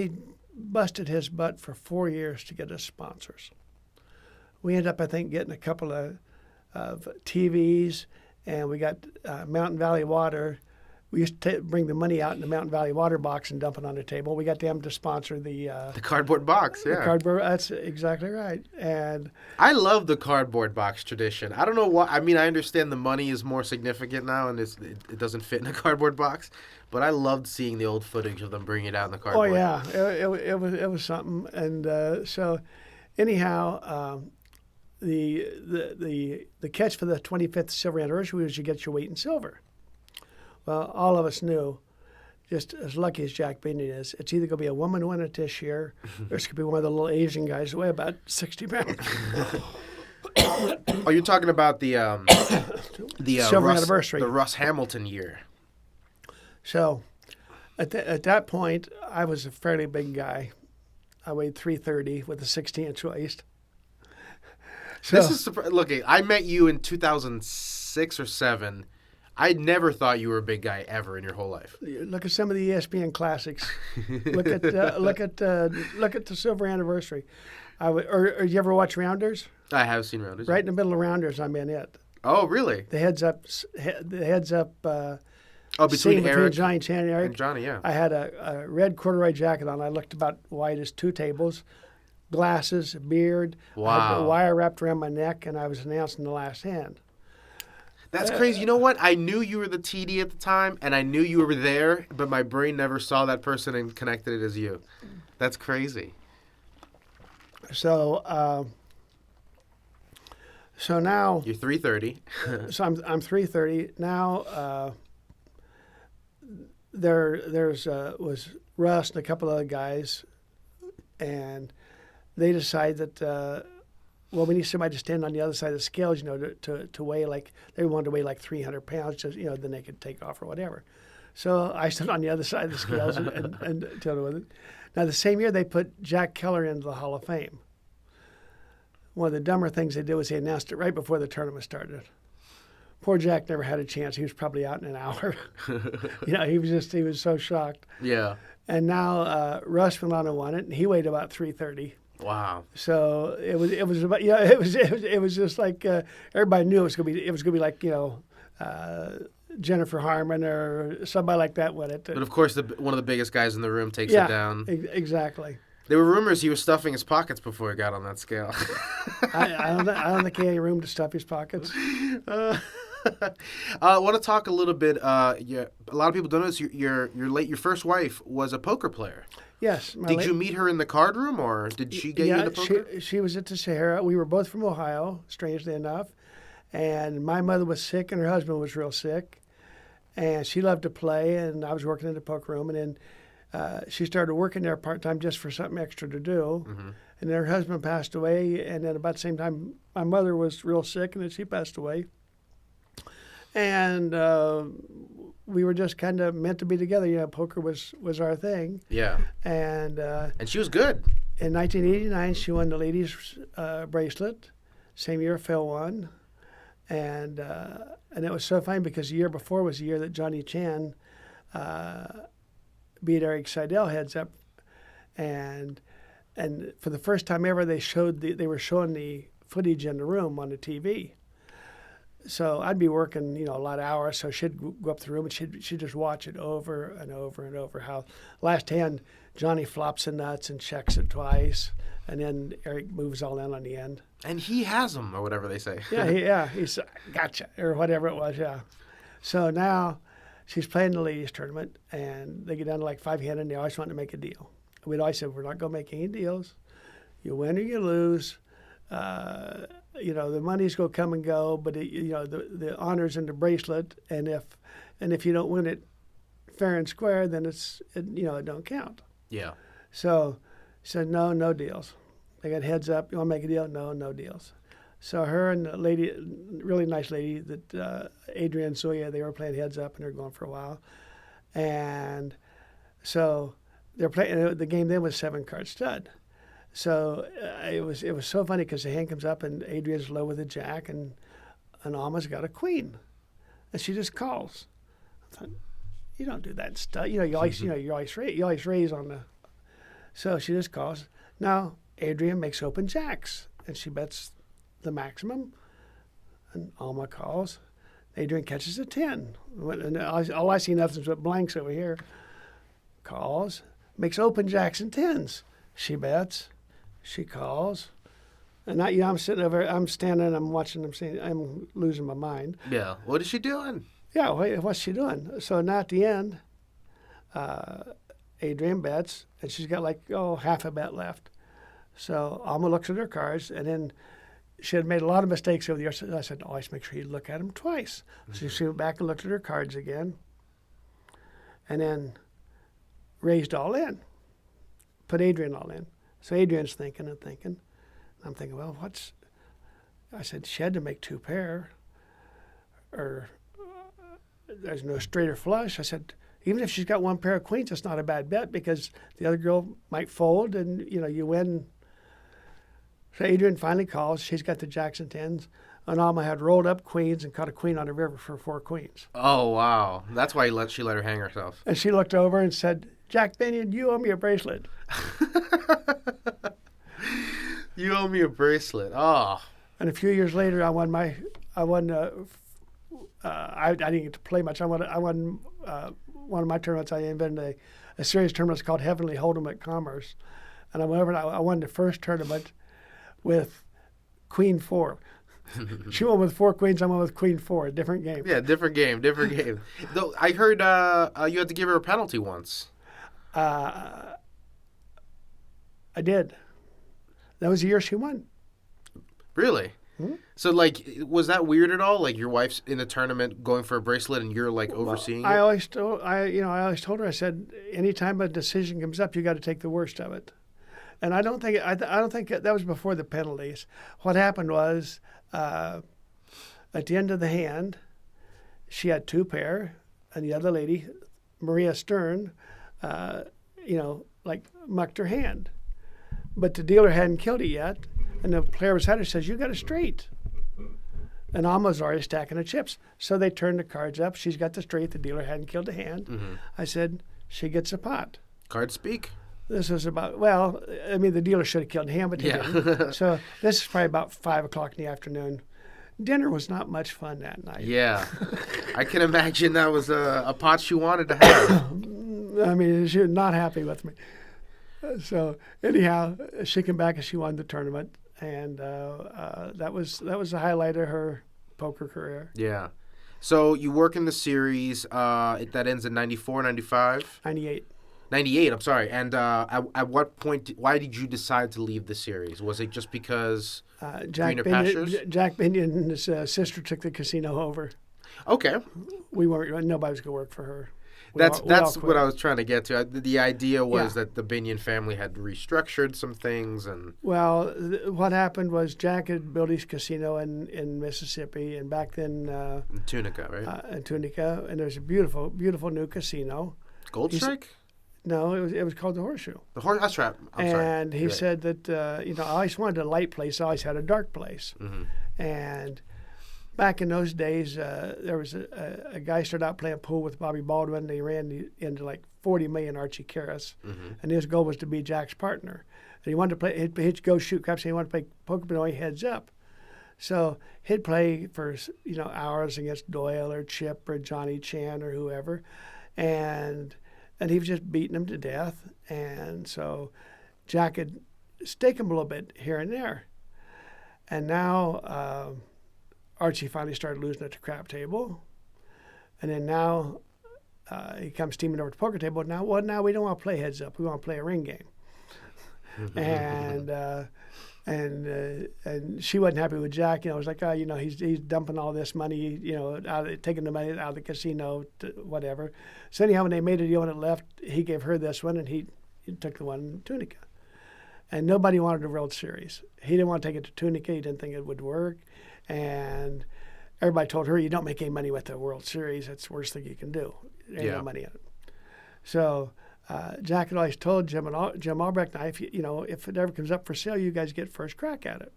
busted his butt for 4 years to get us sponsors. We ended up, I think, getting a couple of TVs, and we got Mountain Valley Water. We used to bring the money out in the Mountain Valley Water box and dump it on the table. We got them to sponsor the cardboard box. Yeah, the cardboard. That's exactly right. And I love the cardboard box tradition. I don't know why. I mean, I understand the money is more significant now, and it doesn't fit in a cardboard box. But I loved seeing the old footage of them bringing it out in the cardboard. Oh yeah, it was something. And so, anyhow. The catch for the 25th silver anniversary was you get your weight in silver. Well, all of us knew, just as lucky as Jack Binion is, it's either going to be a woman win it this year, or it's going to be one of the little Asian guys who weigh about 60 pounds. Oh, you're talking about the silver anniversary, the Russ Hamilton year. So, at that point, I was a fairly big guy. I weighed 330 with a 60-inch waist. So, this is look. I met you in 2006 or 7. I never thought you were a big guy ever in your whole life. Look at some of the ESPN classics. look at the silver anniversary. Or you ever watch Rounders? I have seen Rounders. Right in the middle of Rounders, I'm in it. Oh, really? The heads up. Between Eric Johnny Chan and Eric. And Johnny, yeah. I had a red corduroy jacket on. I looked about wide as 2 tables. Glasses, beard. Wow. I had the wire wrapped around my neck, and I was announcing the last hand. That's crazy. You know what? I knew you were the TD at the time, and I knew you were there, but my brain never saw that person and connected it as you. That's crazy. So now you're 330. So I'm 330 now. There's was Russ and a couple other guys, and they decide that we need somebody to stand on the other side of the scales, to weigh they wanted to weigh 300 pounds, just then they could take off or whatever. So I stood on the other side of the scales and dealt with it. Now the same year they put Jack Keller into the Hall of Fame. One of the dumber things they did was they announced it right before the tournament started. Poor Jack never had a chance. He was probably out in an hour. He was so shocked. Yeah. And now Russ went on and won it, and he weighed about 330. Wow. So it was just like everybody knew it was going to be like Jennifer Harmon or somebody like that won it. But of course, one of the biggest guys in the room takes it down. Exactly. There were rumors he was stuffing his pockets before he got on that scale. I don't think he had any room to stuff his pockets. I want to talk a little bit. A lot of people don't know this. Your first wife was a poker player. Yes. Did you meet her in the card room, or did she get you into poker? She was at the Sahara. We were both from Ohio, strangely enough. And my mother was sick, and her husband was real sick. And she loved to play, and I was working in the poker room. And then she started working there part-time just for something extra to do. Mm-hmm. And then her husband passed away. And then about the same time, my mother was real sick, and then she passed away. And we were just kind of meant to be together. Poker was our thing. Yeah. And she was good. In 1989, she won the ladies' bracelet. Same year Phil won. And it was so fun because the year before was the year that Johnny Chan beat Eric Seidel heads up. And for the first time ever, they were showing the footage in the room on the TV. So I'd be working, a lot of hours. So she'd go up to the room and she'd just watch it over and over and over. How last hand Johnny flops the nuts and checks it twice, and then Eric moves all in on the end. And he has them, or whatever they say. He's gotcha or whatever it was. Yeah. So now she's playing the ladies tournament, and they get down to 5-hand, and they always want to make a deal. We'd always say, we're not going to make any deals. You win or you lose. The money's going to come and go, but the honor's in the bracelet, and if you don't win it fair and square, then it don't count. Yeah. So no deals. They got heads up. You want to make a deal? No deals. So her and the lady, really nice lady, that Adrienne Zoya, they were playing heads up, and they're going for a while, and so they're playing. The game then was 7-card stud. So it was so funny because the hand comes up and Adrian's low with a jack and Alma's got a queen, and she just calls. I thought, you don't do that stuff. You always raise on the. So she just calls. Now, Adrian makes open jacks, and she bets the maximum. And Alma calls. Adrian catches a 10. And all I see nothing but blanks over here. Calls. Makes open jacks and 10s. She bets. She calls. And I'm sitting over, I'm standing, I'm watching, I'm losing my mind. Yeah. What is she doing? Yeah, what's she doing? So now at the end, Adrian bets, and she's got half a bet left. So Alma looks at her cards, and then she had made a lot of mistakes over the years. So I said, always make sure you look at them twice. So she went back and looked at her cards again, and then raised all in, put Adrian all in. So Adrian's thinking and thinking. I'm thinking, well, I said, she had to make 2 pair, or there's no straight or flush. I said, even if she's got 1 pair of queens, it's not a bad bet because the other girl might fold and, you win. So Adrian finally calls. She's got the jacks and 10s. And Alma had rolled up queens and caught a queen on the river for 4 queens. Oh, wow. That's why she let her hang herself. And she looked over and said, Jack Binion, you owe me a bracelet. You owe me a bracelet. Oh. And a few years later, I didn't get to play much. I won one of my tournaments. I invented a series of tournaments called Heavenly Hold'em at Commerce. And I went over and I won the first tournament with Queen 4. She won with 4 queens. I won with Queen 4. A different game. Yeah, different game. Though I heard you had to give her a penalty once. I did. That was the year she won. Really? Hmm? So, was that weird at all? Like, your wife's in a tournament going for a bracelet, and you're overseeing it. I always told her. I said, anytime a decision comes up, you got to take the worst of it. And I don't think that was before the penalties. What happened was, at the end of the hand, she had 2 pair, and the other lady, Maria Stern, mucked her hand. But the dealer hadn't killed it yet, and the player beside her says, you got a straight. And Alma's already stacking the chips. So they turned the cards up. She's got the straight. The dealer hadn't killed a hand. Mm-hmm. I said, she gets a pot. Cards speak. This was the dealer should have killed a hand, but he didn't. So this is probably about 5 o'clock in the afternoon. Dinner was not much fun that night. Yeah. I can imagine that was a pot she wanted to have. She was not happy with me. So anyhow, she came back and she won the tournament, and that was the highlight of her poker career. Yeah. So you work in the series that ends in 94, 95? 98. 98, I'm sorry. And at what point, why did you decide to leave the series? Was it just because greener pastures? Jack Binion and his sister took the casino over. Okay. Nobody was going to work for her. That's what I was trying to get to. The idea was that the Binion family had restructured some things. Well, what happened was Jack had built his casino in Mississippi, and back then... in Tunica, right? In Tunica, and there's a beautiful, beautiful new casino. Gold Strike? No, it was called the Horseshoe. That's right. I'm sorry. And he said that, I always wanted a light place. I always had a dark place. Mm-hmm. And back in those days, there was a guy started out playing pool with Bobby Baldwin. They ran into like 40 million Archie Karras. Mm-hmm. And his goal was to be Jack's partner. And he wanted to play, he'd go shoot craps, and he wanted to play poker, but only heads up. So he'd play for, hours against Doyle or Chip or Johnny Chan or whoever. And he was just beating him to death. And so Jack had stake him a little bit here and there. And now Archie finally started losing at the crap table. And then now he comes steaming over to the poker table. Now we don't want to play heads up. We want to play a ring game. And she wasn't happy with Jack. It was like, he's dumping all this money, taking the money out of the casino, whatever. So anyhow, when they made a deal and it left, he gave her this one, and he took the one in Tunica. And nobody wanted a World Series. He didn't want to take it to Tunica. He didn't think it would work. And everybody told her, you don't make any money with the World Series. That's the worst thing you can do. There ain't no money in it. So Jack had always told Jim Albrecht, if it ever comes up for sale, you guys get first crack at it.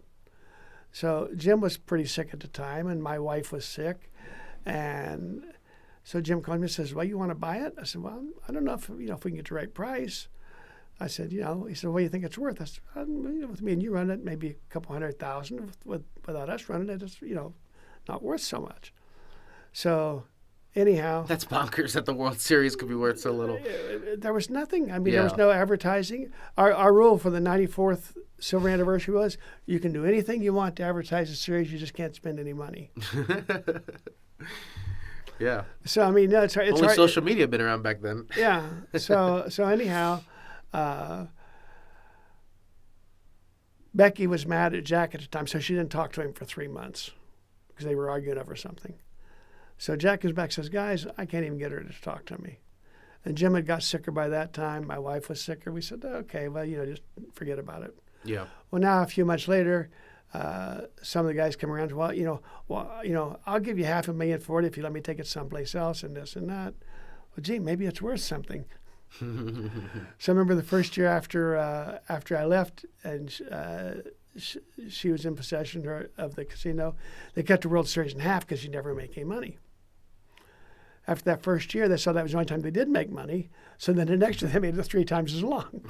So Jim was pretty sick at the time, and my wife was sick. And so Jim called me and says, well, you want to buy it? I said, well, I don't know if we can get the right price. I said, he said, what do you think it's worth? I said, with me and you running it, maybe a couple 100,000. Without us running it, it's, not worth so much. So anyhow. That's bonkers that the World Series could be worth so little. There was nothing. I mean, there was no advertising. Our rule for the 94th silver anniversary was you can do anything you want to advertise the series. You just can't spend any money. Yeah. So, I mean, it's only hard. Social media had been around back then. Yeah. So anyhow, Becky was mad at Jack at the time, so she didn't talk to him for 3 months because they were arguing over something. So Jack comes back and says, guys, I can't even get her to talk to me. And Jim had got sicker by that time. My wife was sicker. We said, okay, well, just forget about it. Yeah. Well, now a few months later, some of the guys come around. Well, I'll give you $500,000 for it if you let me take it someplace else and this and that. Well, gee, maybe it's worth something. So I remember the first year after I left, and she was in possession of the casino. They cut the World Series in half because you never make any money. After that first year, they saw that was the only time they did make money. So then the next year, they made it 3 times as long.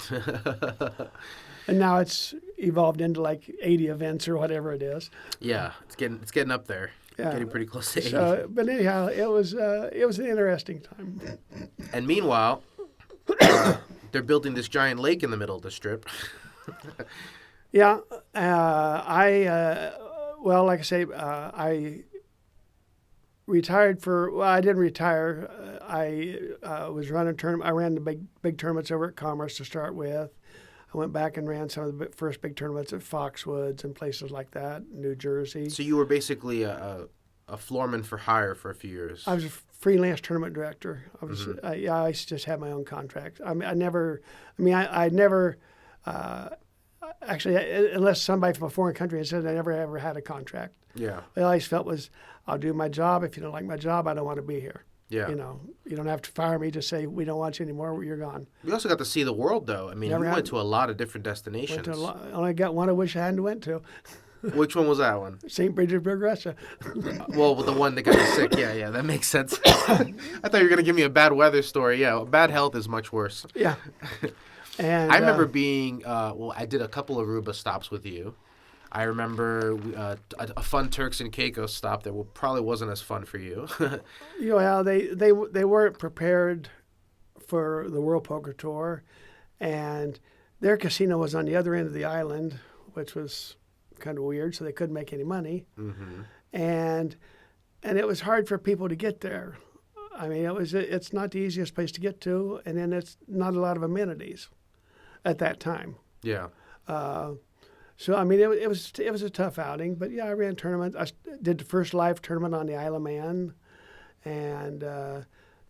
And now it's evolved into like 80 events or whatever it is. Yeah, it's getting up there. Yeah. Getting pretty close to 80. So, but anyhow, it was an interesting time. And meanwhile, they're building this giant lake in the middle of the strip. Yeah, like I say, I retired I didn't retire. I was running tournament. I ran the big tournaments over at Commerce to start with. I went back and ran some of the first big tournaments at Foxwoods and places like that, New Jersey. So you were basically a floorman for hire for a few years. I was a freelance tournament director. I was, I used to just have my own contract. I never, actually, unless somebody from a foreign country had said I never ever had a contract. Yeah. What I always felt was, I'll do my job. If you don't like my job, I don't want to be here. Yeah. You don't have to fire me. Just say, we don't want you anymore. You're gone. We also got to see the world, though. I mean, you went to a lot of different destinations. Only got one I wish I hadn't went to. Which one was that one? St. Petersburg, Russia. Well, the one that got you sick. Yeah, that makes sense. I thought you were going to give me a bad weather story. Yeah, bad health is much worse. Yeah. And I remember being, I did a couple of Aruba stops with you. I remember a fun Turks and Caicos stop that probably wasn't as fun for you. They weren't prepared for the World Poker Tour, and their casino was on the other end of the island, which was kind of weird, so they couldn't make any money. Mm-hmm. And it was hard for people to get there. I mean, it's not the easiest place to get to, and then it's not a lot of amenities at that time. Yeah. So I mean, it was a tough outing, but yeah, I ran tournaments. I did the first live tournament on the Isle of Man, and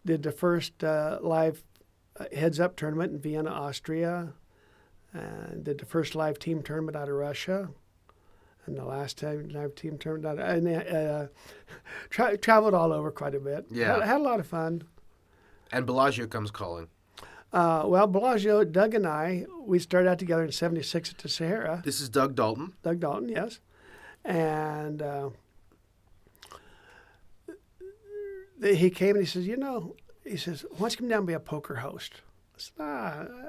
did the first live heads-up tournament in Vienna, Austria, and did the first live team tournament out of Russia, and the last time live team tournament out of, and traveled all over quite a bit. Yeah, had a lot of fun. And Bellagio comes calling. Bellagio, Doug and I, we started out together in '76 at the Sahara. This is Doug Dalton. Doug Dalton, yes. And he came and he says, why don't you come down and be a poker host? I said,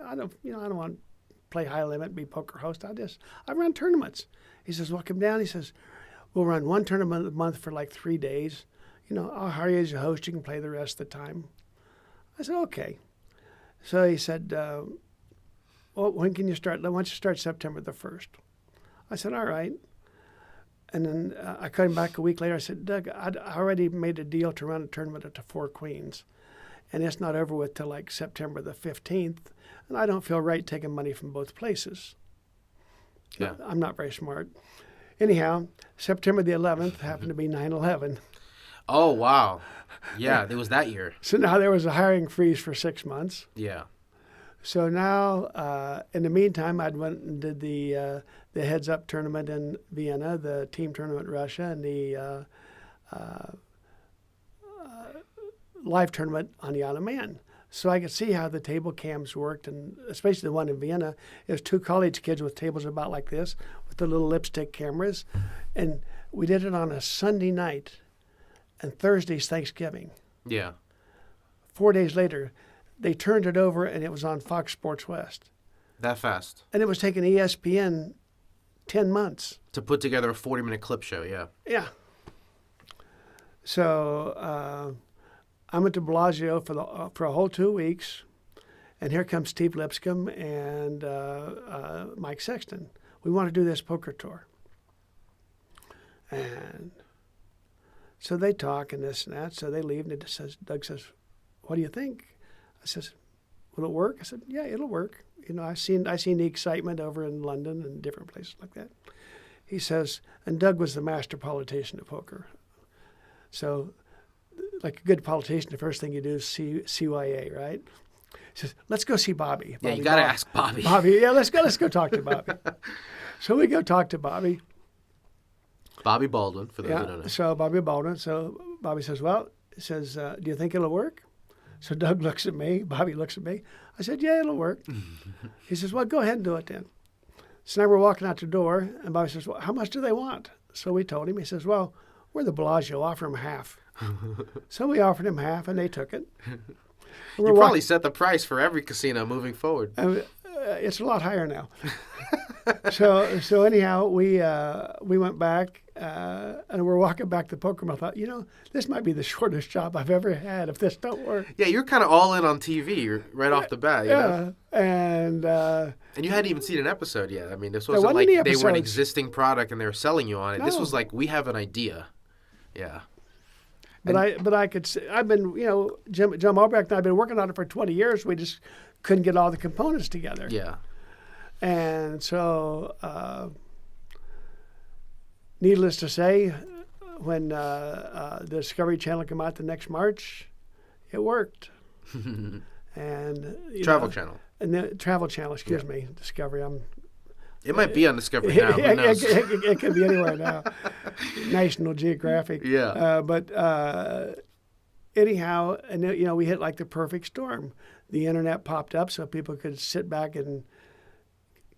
I don't want to play high limit and be poker host. I run tournaments. He says, well, come down. He says, we'll run one tournament a month for like 3 days. I'll hire you as a host. You can play the rest of the time. I said, okay. So he said, well, when can you start? Why don't you start September the 1st? I said, all right. And then I came back a week later. I said, Doug, I already made a deal to run a tournament at the Four Queens, and it's not over with till like September the 15th, and I don't feel right taking money from both places. Yeah. I'm not very smart. Anyhow, September the 11th happened to be 9/11. Oh, wow. Yeah, it was that year. So now there was a hiring freeze for 6 months. Yeah. So now, in the meantime, I'd went and did the heads-up tournament in Vienna, the team tournament in Russia, and the live tournament on the Isle of Man. So I could see how the table cams worked, and especially the one in Vienna. It was 2 college kids with tables about like this, with the little lipstick cameras. And we did it on a Sunday night, and Thursday's Thanksgiving. Yeah. 4 days later, they turned it over, and it was on Fox Sports West. That fast. And it was taking ESPN 10 months. To put together a 40-minute clip show, yeah. Yeah. So I went to Bellagio for a whole 2 weeks, and here comes Steve Lipscomb and Mike Sexton. We want to do this poker tour. And so they talk and this and that. So they leave, and Doug says, "What do you think?" I says, "Will it work?" I said, "Yeah, it'll work. You know, I seen the excitement over in London and different places like that." He says, and Doug was the master politician of poker. So, like a good politician, the first thing you do is see CYA, right? He says, "Let's go see Bobby." Yeah, you got to ask Bobby. Bobby, yeah, let's go talk to Bobby. So we go talk to Bobby. Bobby Baldwin, for those who don't know. So Bobby Baldwin. So Bobby says, "Well," he says, "Do you think it'll work?" So Doug looks at me. Bobby looks at me. I said, "Yeah, it'll work." He says, "Well, go ahead and do it then." So now we're walking out the door, and Bobby says, "Well, how much do they want?" So we told him. He says, "Well, we're the Bellagio. Offer him half." So we offered him half, and they took it. You probably set the price for every casino moving forward. It's a lot higher now. So anyhow, we went back, and we're walking back to poker. And I thought, this might be the shortest job I've ever had if this don't work. Yeah, you're kind of all in on TV right off the bat. You know? And you hadn't even seen an episode yet. I mean, this wasn't like they were an episodes. Existing product and they were selling you on it. No. This was like, we have an idea. Yeah. But I could say, I've been, Jim Albrecht and I've been working on it for 20 years. We just couldn't get all the components together. Yeah. And so, needless to say, when the Discovery Channel came out the next March, it worked. And Travel Channel. And the Travel Channel, excuse me, Discovery. It might be on Discovery now. Who knows? It could be anywhere now. National Geographic. Yeah. But anyhow, and we hit like the perfect storm. The internet popped up, so people could sit back in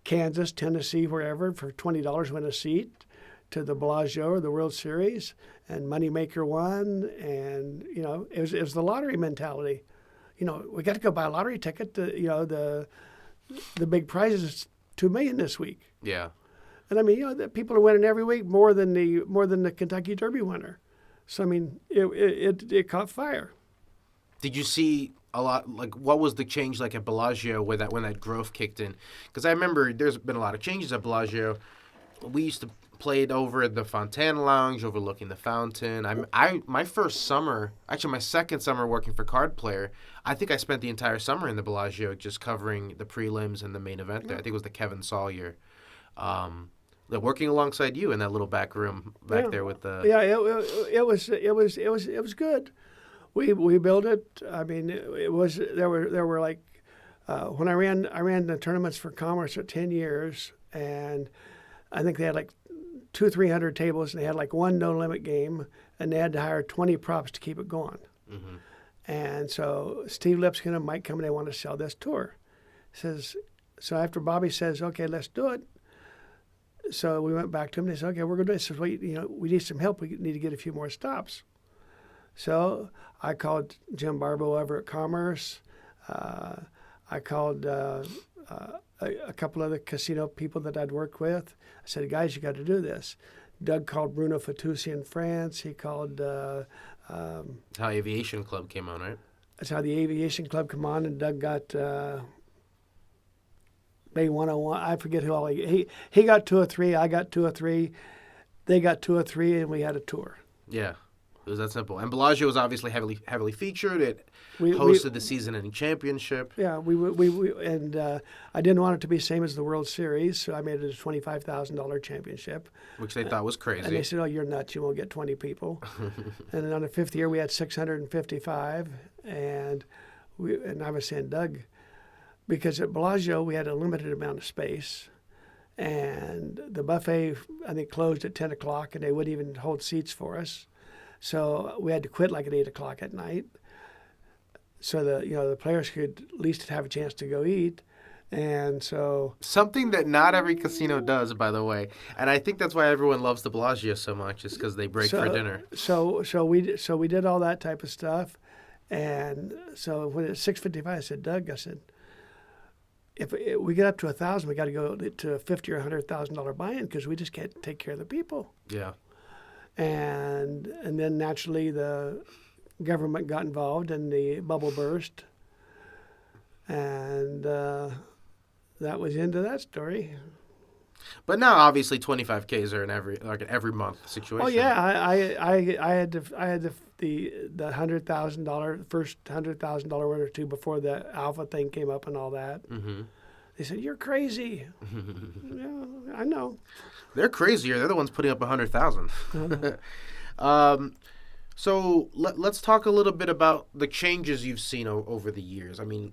Kansas, Tennessee, wherever, for $20 win a seat to the Bellagio or the World Series, and Moneymaker won, and it was the lottery mentality. We got to go buy a lottery ticket. The big prize is $2 million this week. Yeah. And I mean, the people are winning every week more than the Kentucky Derby winner. So I mean, it caught fire. Did you see a lot, like, what was the change like at Bellagio when that growth kicked in? Because I remember there's been a lot of changes at Bellagio. We used to play it over at the Fontana Lounge, overlooking the fountain. My first summer, actually my second summer working for Card Player, I think I spent the entire summer in the Bellagio just covering the prelims and the main event there. I think it was the Kevin Sawyer. Working alongside you in that little back room back there with the... Yeah, it was good. We built it. I mean, there were like when I ran the tournaments for Commerce for 10 years, and I think they had like 200-300 tables, and they had like one no limit game, and they had to hire 20 props to keep it going. Mm-hmm. And so Steve Lipscomb and Mike come and they want to sell this tour. So after Bobby says, "Okay, let's do it." So we went back to him and they said, "Okay, we're going to do it." He says, "Well, we need some help. We need to get a few more stops." So I called Jim Barbeau over at Commerce. I called a couple other casino people that I'd worked with. I said, "Guys, you got to do this." Doug called Bruno Fatoussi in France. He called... That's how Aviation Club came on, right? That's how the Aviation Club came on, and Doug got... Bay 101. I forget who all he got 2 or 3. I got 2 or 3. They got 2 or 3, and we had a tour. Yeah, it was that simple. And Bellagio was obviously heavily featured. It hosted the season-ending championship. Yeah, and I didn't want it to be the same as the World Series, so I made it a $25,000 championship, which they thought was crazy. And they said, "Oh, you're nuts! You won't get 20 people." And then on the 5th year, we had 655, and I was saying, Doug, because at Bellagio we had a limited amount of space, and the buffet I think closed at 10 o'clock, and they wouldn't even hold seats for us, so we had to quit like at 8 o'clock at night, so the players could at least have a chance to go eat. And so something that not every casino does, by the way, and I think that's why everyone loves the Bellagio so much, is because they break for dinner. So we did all that type of stuff, and so when it's 6:55, I said, "Doug," I said, if we get up to 1,000, we got to go to a $50,000 or $100,000 buy-in because we just can't take care of the people. Yeah. And then naturally the government got involved and the bubble burst, and that was the end of that story. But now, obviously, 25Ks are an every month situation. Oh yeah, I had the $100,000 first $100,000 order too before the alpha thing came up and all that. Mm-hmm. They said you're crazy. Yeah, I know. They're crazier. They're the ones putting up 100,000. So let's talk a little bit about the changes you've seen over the years. I mean,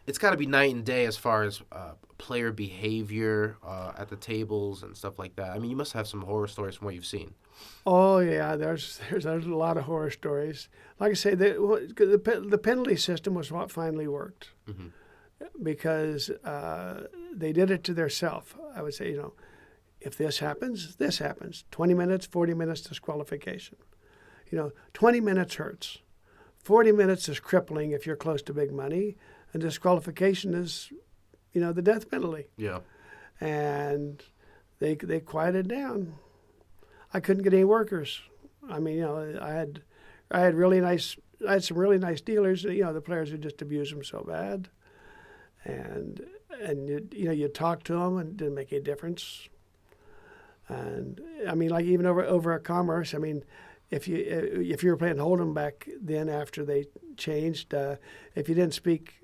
it's got to be night and day as far as player behavior at the tables and stuff like that. I mean, you must have some horror stories from what you've seen. Oh yeah, there's a lot of horror stories. Like I say, the penalty system was what finally worked, Mm-hmm. because they did it to theirself. I would say, if this happens, this happens. 20 minutes, 40 minutes disqualification. 20 minutes hurts. 40 minutes is crippling if you're close to big money, and disqualification is, the death penalty. Yeah. And they quieted down. I couldn't get any workers. I mean, I had some really nice dealers. The players would just abuse them so bad, and you talk to them and it didn't make any difference. And I mean, like even over at Commerce, I mean, if you were playing Hold'em back then after they changed, if you didn't speak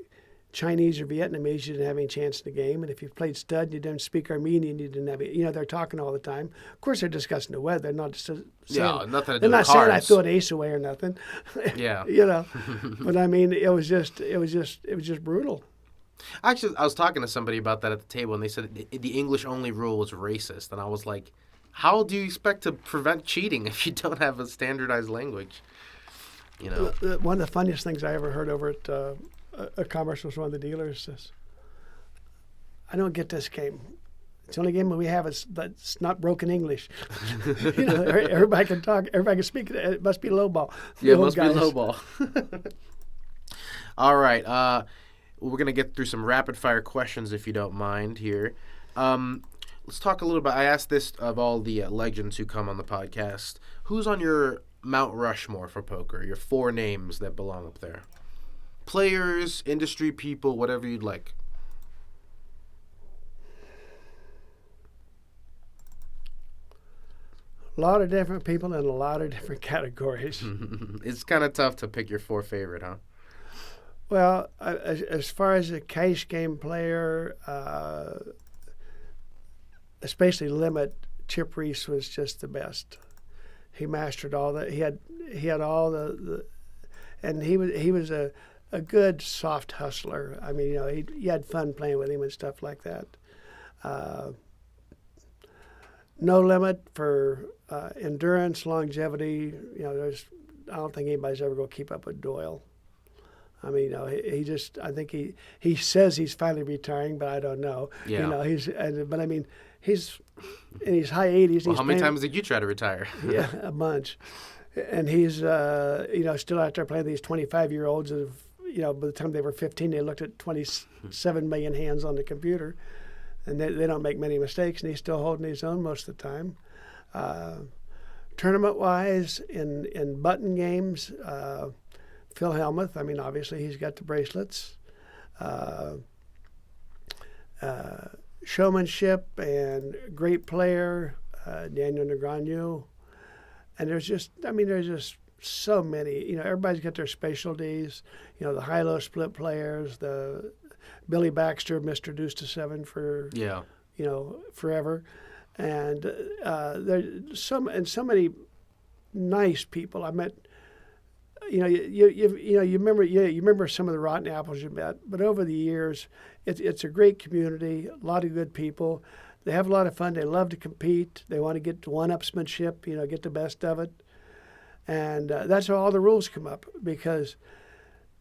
Chinese or Vietnamese, you didn't have any chance in the game. And if you played stud and you didn't speak Armenian, you didn't have any. They're talking all the time. Of course, they're discussing the weather. They're not just saying, nothing to do they're not with saying I cards. threw an ace away or nothing. Yeah. But I mean, it was just brutal. Actually, I was talking to somebody about that at the table, and they said the English-only rule was racist. And I was like, how do you expect to prevent cheating if you don't have a standardized language? One of the funniest things I ever heard over at Commerce was one of the dealers says, I don't get this game. It's the only game that we have that's not broken English. Everybody can talk. Everybody can speak. It must be low ball. Yeah, it must be low ball. All right. We're going to get through some rapid-fire questions, if you don't mind, here. Let's talk a little bit. I asked this of all the legends who come on the podcast. Who's on your Mount Rushmore for poker? Your 4 names that belong up there. Players, industry people, whatever you'd like. A lot of different people in a lot of different categories. It's kind of tough to pick your 4 favorite, huh? Well, as far as a cash game player, especially limit, Chip Reese was just the best. He mastered all that. He had all the and he was a good soft hustler. I mean, he had fun playing with him and stuff like that. No limit for endurance, longevity. I don't think anybody's ever going to keep up with Doyle. I mean, I think he says he's finally retiring, but I don't know. Yeah. But I mean, he's in his high 80s. Well, how many times did you try to retire? Yeah, a bunch. And he's, still out there playing these 25-year-olds that have, by the time they were 15, they looked at 27 million hands on the computer. And they don't make many mistakes, and he's still holding his own most of the time. Tournament-wise, in button games, Phil Hellmuth, I mean, obviously he's got the bracelets. Showmanship and great player, Daniel Negreanu. And there's just so many. Everybody's got their specialties. The high-low split players, the Billy Baxter, Mr. Deuce to 7 for forever, and there's so many nice people I met. You remember some of the rotten apples you met, but over the years, it's a great community, a lot of good people. They have a lot of fun. They love to compete. They want to get to one-upsmanship, get the best of it. And that's how all the rules come up, because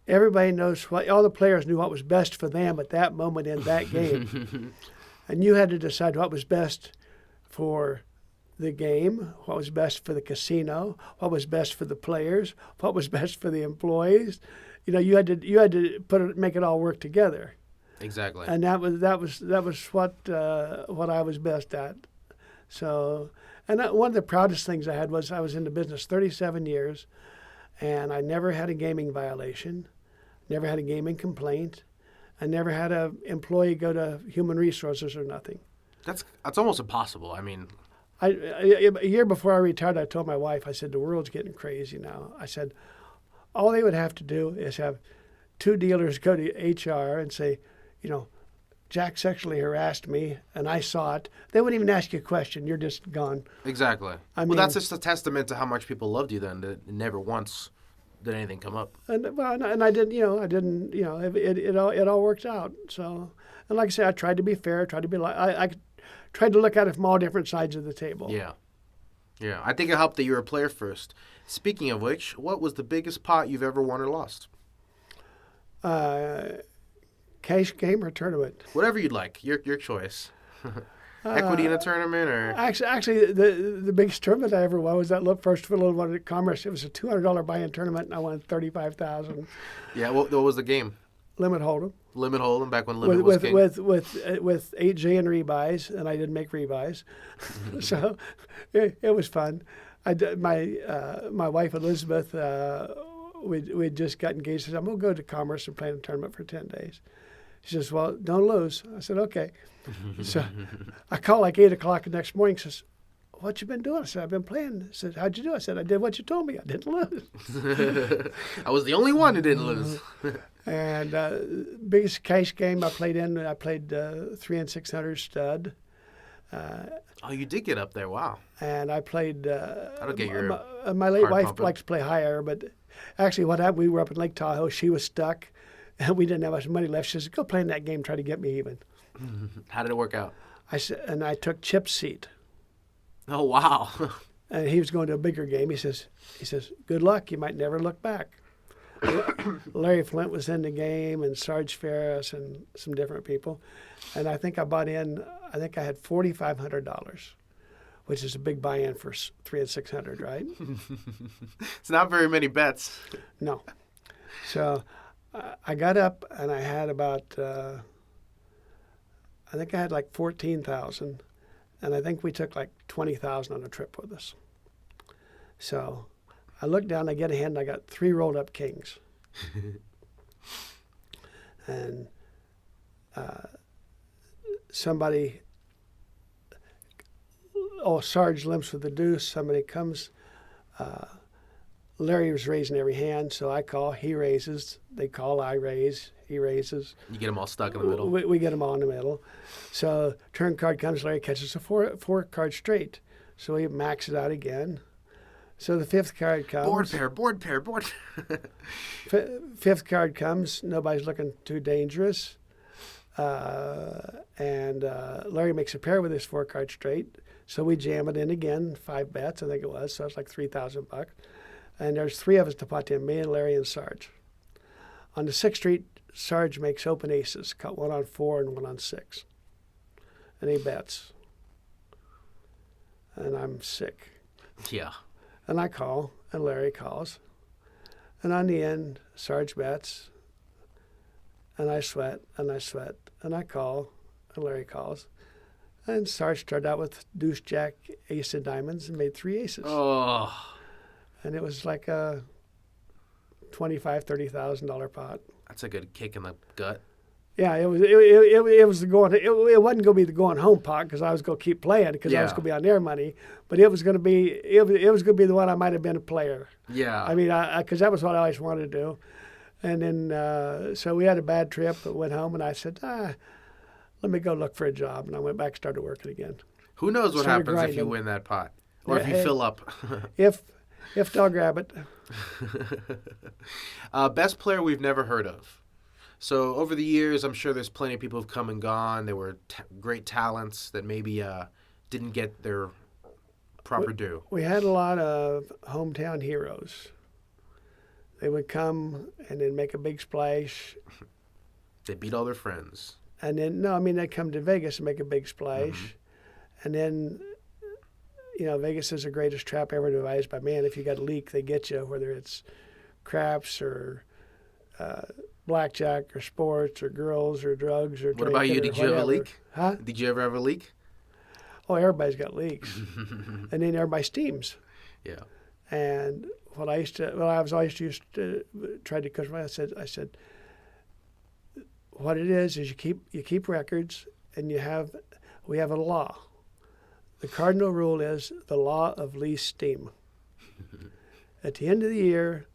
everybody knows all the players knew what was best for them at that moment in that game. And you had to decide what was best for the game, what was best for the casino, what was best for the players, what was best for the employees. You had to make it all work together. Exactly. And that was what I was best at. So, and one of the proudest things I had was I was in the business 37 years, and I never had a gaming violation, never had a gaming complaint, I never had an employee go to human resources or nothing. That's almost impossible. I mean, A year before I retired, I told my wife, I said, the world's getting crazy now. I said, all they would have to do is have 2 dealers go to HR and say, Jack sexually harassed me and I saw it. They wouldn't even ask you a question. You're just gone. exactly. I mean, well, that's just a testament to how much people loved you then, that never once did anything come up. And I didn't, it all worked out. So, and like I said, I tried to be fair, tried to be I tried to look at it from all different sides of the table. Yeah. Yeah. I think it helped that you were a player first. Speaking of which, what was the biggest pot you've ever won or lost? Cash game or tournament? Whatever you'd like. Your choice. Equity in a tournament or? Actually, the biggest tournament I ever won was that first little one at Commerce. It was a $200 buy-in tournament, and I won $35,000. Yeah. What was the game? Limit hold'em. Limit hold'em back when limit was king. With 8J and rebuys, and I didn't make rebuys, so it was fun. My wife Elizabeth, we'd just got engaged. I said, I'm gonna go to Commerce and play in a tournament for 10 days. She says, well, don't lose. I said, okay. So I called like 8 o'clock the next morning. She says, what you been doing? I said, I've been playing. I said, how'd you do? I said, I did what you told me. I didn't lose. I was the only one who didn't lose. And biggest cash game I played 3 and 600 stud. Oh, you did get up there. Wow. And I played. I don't get your my late wife pumping. likes to play higher, but actually, what happened? We were up in Lake Tahoe. She was stuck, and we didn't have much money left. She says, "Go play in that game. Try to get me even." How did it work out? I said, and I took Chip's seat. Oh, wow. And he was going to a bigger game. He says, "Good luck. You might never look back." Larry Flint was in the game, and Sarge Ferris, and some different people. And I think I bought in. I think I had $4,500, which is a big buy-in for 3 and 600, right? It's not very many bets. No. So I got up and I had about. I think I had like 14,000, and I think we took like 20,000 on a trip with us. So I look down, I get a hand, and I got 3 rolled up kings. And Sarge limps with the deuce. Somebody comes. Larry was raising every hand, so I call, he raises. They call, I raise, he raises. You get them all stuck in the middle. We get them all in the middle. So turn card comes, Larry catches a four card straight. So he maxes it out again. So the 5th card comes. Board pair. 5th card comes. Nobody's looking too dangerous. And Larry makes a pair with his 4 card straight. So we jam it in again, 5 bets, I think it was. So it's like $3,000. And there's 3 of us to pot in, me and Larry and Sarge. On the 6th Street, Sarge makes open aces, cut 1 on 4 and 1 on 6. And he bets. And I'm sick. Yeah. And I call, and Larry calls. And on the end, Sarge bets. And I sweat, and I call, and Larry calls. And Sarge started out with deuce, jack, ace of diamonds, and made 3 aces. Oh. And it was like a $25,000, $30,000 pot. That's a good kick in the gut. Yeah, it was the going. It wasn't going to be the going home pot because I was going to keep playing because I was going to be on their money. But it was going to be it was going to be the one I might have been a player. Yeah. I mean, because that was what I always wanted to do. And then so we had a bad trip, but went home and I said, let me go look for a job. And I went back and started working again. Who knows what Started happens if you grinding. win that pot or if you fill up. If they'll grab it. Best player we've never heard of. So over the years, I'm sure there's plenty of people who've come and gone. There were great talents that maybe didn't get their proper due. We had a lot of hometown heroes. They would come and then make a big splash. They beat all their friends. And then, they'd come to Vegas and make a big splash. Mm-hmm. And then, Vegas is the greatest trap ever devised by man. If you got a leak, they get you, whether it's craps or blackjack or sports or girls or drugs or What about you? Did you have a leak? Huh? Did you ever have a leak? Oh, everybody's got leaks. And then everybody steams. Yeah. And what I used to try to coach. I said, what it is you keep records, and we have a law. The cardinal rule is the law of least steam. At the end of the year,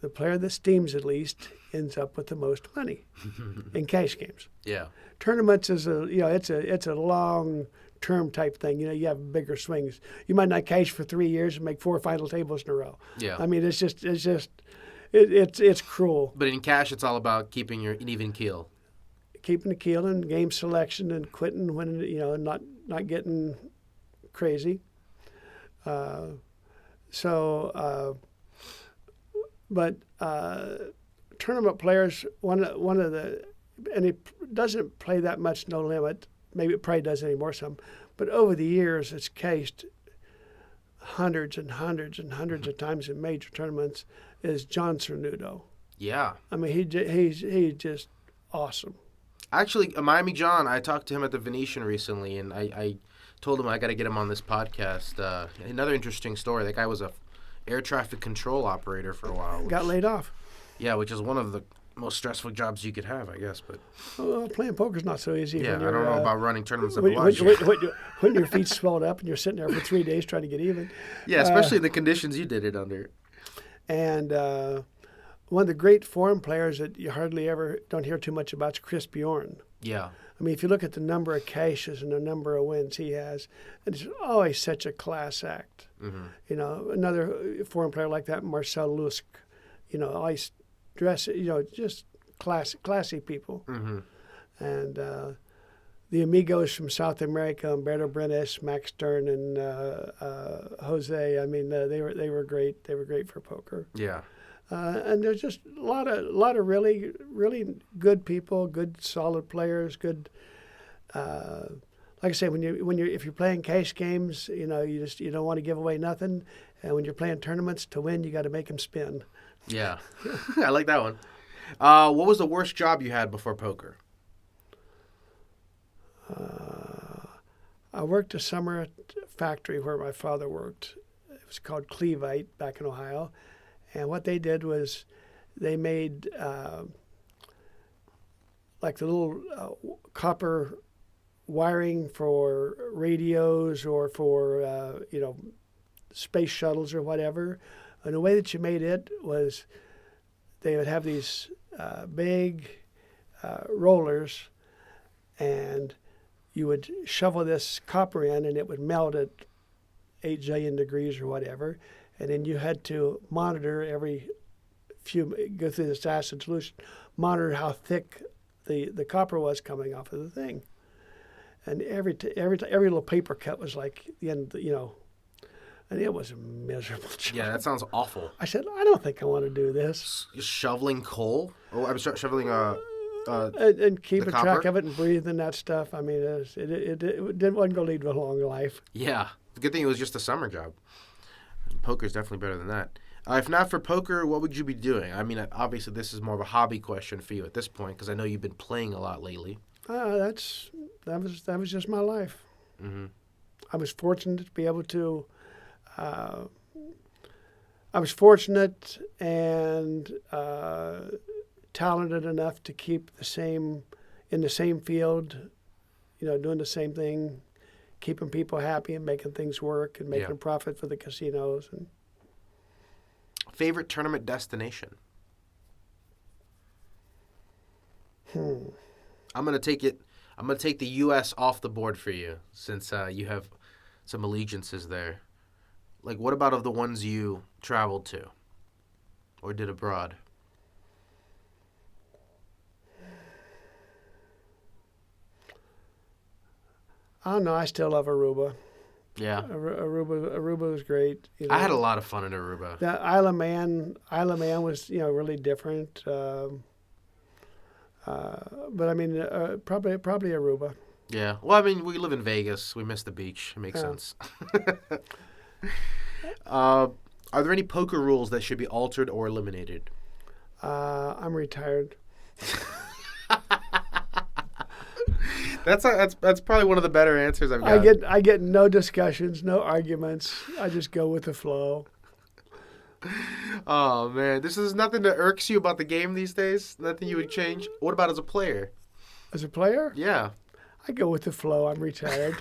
the player that steams the least ends up with the most money in cash games. Yeah. Tournaments is it's a long term type thing. You have bigger swings. You might not cash for 3 years and make 4 final tables in a row. Yeah. I mean, it's cruel. But in cash, it's all about keeping an even keel. Keeping the keel and game selection and quitting when not getting crazy. But tournament players, one of the, and he doesn't play that much no limit. Maybe it probably does anymore some, but over the years it's cased hundreds and hundreds and hundreds of times in major tournaments. Is John Cernuto. Yeah. I mean, he's just awesome. Actually, Miami John, I talked to him at the Venetian recently, and I told him I got to get him on this podcast. Another interesting story. That guy was a air traffic control operator for a while. Got laid off. Yeah, which is one of the most stressful jobs you could have, I guess. But well, playing poker's not so easy. Yeah, I don't know about running tournaments at when, Bellagio. when your feet swelled up and you're sitting there for 3 days trying to get even. Yeah, especially the conditions you did it under. And one of the great foreign players that you hardly ever don't hear too much about is Chris Bjorn. Yeah. I mean, if you look at the number of caches and the number of wins he has, it's always such a class act. Mm-hmm. Another foreign player like that, Marcel Lusk, always dress, just classy people. Mm-hmm. And the amigos from South America, Humberto Brenes, Max Stern, and Jose. I mean, they were great. They were great for poker. Yeah. And there's just a lot of really, really good people, good solid players, good. Like I say, if you're playing cash games, you don't want to give away nothing, and when you're playing tournaments, to win you got to make them spin. Yeah, I like that one. What was the worst job you had before poker? I worked a summer at a factory where my father worked. It was called Clevite back in Ohio. And what they did was they made like the little copper wiring for radios or for, space shuttles or whatever. And the way that you made it was they would have these big rollers, and you would shovel this copper in, and it would melt at 8 zillion degrees or whatever. And then you had to monitor go through this acid solution, monitor how thick the copper was coming off of the thing. And every little paper cut was like the end, and it was a miserable job. Yeah, that sounds awful. I said, I don't think I want to do this. Shoveling coal? Oh, I'm sorry, shoveling and keeping track copper? of it and breathing that stuff. I mean, it wasn't going to lead to a long life. Yeah. The good thing it was just a summer job. Poker's definitely better than that. If not for poker, what would you be doing? I mean, obviously this is more of a hobby question for you at this point, because I know you've been playing a lot lately. That was just my life. Mm-hmm. I was fortunate to be able to. I was fortunate and talented enough to keep in the same field, doing the same thing, keeping people happy and making things work and making a profit for the casinos. And favorite tournament destination? I'm gonna take the U.S. off the board for you, since you have some allegiances there. Like, what about of the ones you traveled to or did abroad? I don't know. I still love Aruba. Yeah. Aruba was great. I had a lot of fun in Aruba. The Isle of Man was really different. But I mean, probably Aruba. Yeah. Well, I mean, we live in Vegas. We miss the beach. It makes sense. Are there any poker rules that should be altered or eliminated? I'm retired. That's probably one of the better answers I've got. I get no discussions, no arguments. I just go with the flow. Oh man, this is nothing that irks you about the game these days. Nothing you would change. What about as a player? As a player? Yeah. I go with the flow. I'm retired.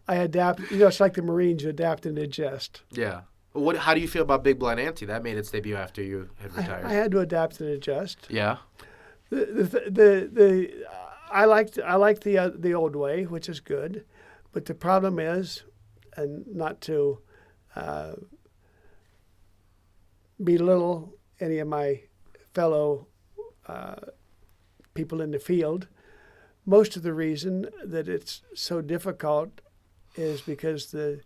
I adapt. It's like the Marines. You adapt and adjust. Yeah. How do you feel about Big Blind Ante? That made its debut after you had retired. I had to adapt and adjust. Yeah. I like the old way, which is good, but the problem is, and not to belittle any of my fellow people in the field, most of the reason that it's so difficult is because the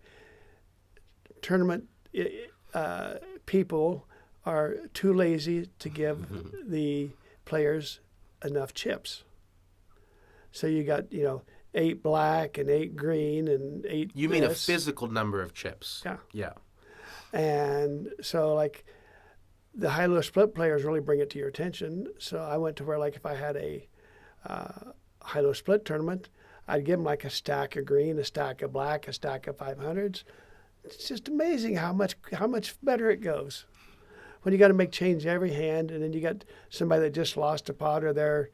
tournament people are too lazy to give the players enough chips. So you got, 8 black and 8 green and 8 You mean a physical number of chips? Yeah. Yeah. And so, like, the high-low split players really bring it to your attention. So I went to where, like, if I had a high-low split tournament, I'd give them, like, a stack of green, a stack of black, a stack of 500s. It's just amazing how much better it goes. When you got to make change every hand, and then you got somebody that just lost a pot, or they're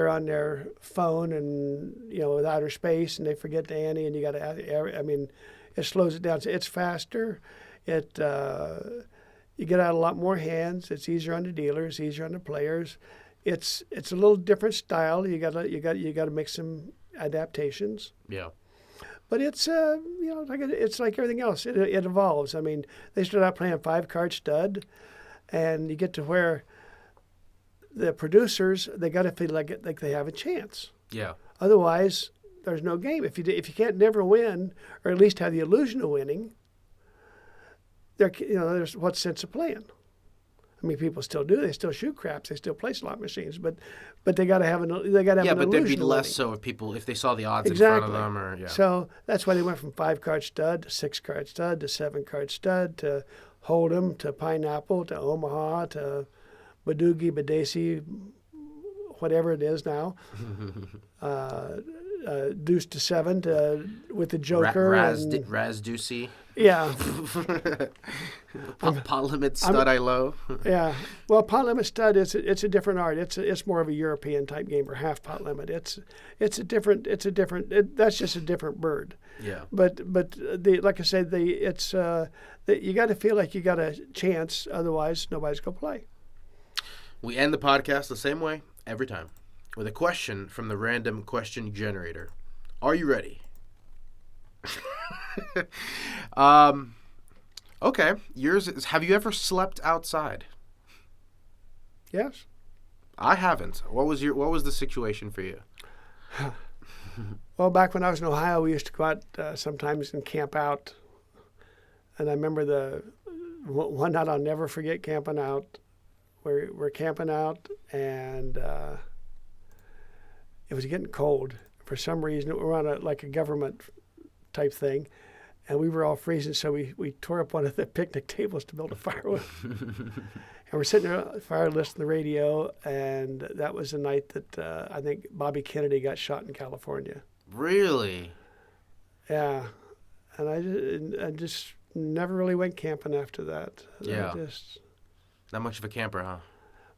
on their phone and with outer space, and they forget the ante, and you got to. It slows it down. So it's faster. You get out a lot more hands. It's easier on the dealers, easier on the players. It's a little different style. You got to make some adaptations. Yeah. But it's it's like everything else. It evolves. I mean, they start out playing 5-card stud, and you get to where the producers, they got to feel like they have a chance. Yeah. Otherwise, there's no game. If you can't never win, or at least have the illusion of winning, there's what sense of playing? I mean, people still do. They still shoot craps. They still play slot machines. But they got to have an illusion. Yeah, but there'd be of less winning. so if they saw the odds Exactly. in front of them. So that's why they went from 5-card stud to 6-card stud to 7-card stud to Hold'em to Pineapple to Omaha to Badoogie, Badesi, whatever it is now. Deuce to 7 with the Joker. Raz Deucey. Yeah. Pot limit stud I low. Yeah. Well, pot limit stud it's a different art. It's more of a European type game, or half pot limit. That's just a different bird. Yeah. But like I said, you got to feel like you got a chance. Otherwise, nobody's gonna play. We end the podcast the same way every time, with a question from the random question generator. Are you ready? Okay. Yours is, have you ever slept outside? Yes. I haven't. What was the situation for you? Well, back when I was in Ohio, we used to go out sometimes and camp out. And I remember the one night I'll never forget camping out. We're camping out, and it was getting cold. For some reason, we were on a government type thing, and we were all freezing, so we tore up one of the picnic tables to build a fire with. And we're sitting there, fire listening to the radio, and that was the night that I think Bobby Kennedy got shot in California. Really? Yeah. And I just never really went camping after that. Yeah. Not much of a camper, huh?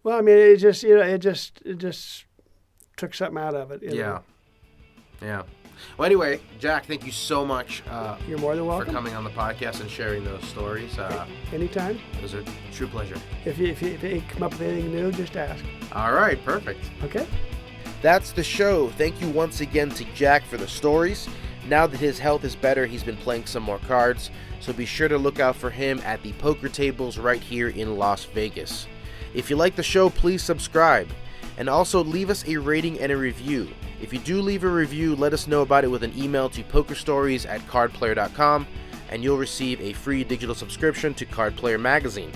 Well, I mean, it just took something out of it. You know? Yeah. Well, anyway, Jack, thank you so much You're more than welcome for coming on the podcast and sharing those stories. Anytime. It was a true pleasure. If you come up with anything new, just ask. All right, perfect. Okay. That's the show. Thank you once again to Jack for the stories. Now that his health is better, he's been playing some more cards, so be sure to look out for him at the poker tables right here in Las Vegas. If you like the show, please subscribe, and also leave us a rating and a review. If you do leave a review, let us know about it with an email to pokerstories@cardplayer.com, and you'll receive a free digital subscription to Card Player magazine.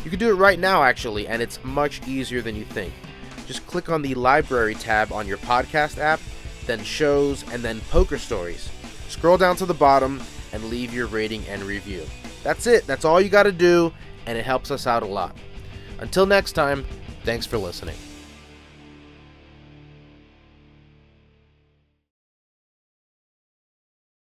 You can do it right now, actually, and it's much easier than you think. Just click on the library tab on your podcast app, then shows, and then Poker Stories. Scroll down to the bottom and leave your rating and review. That's it. That's all you got to do, and it helps us out a lot. Until next time, thanks for listening.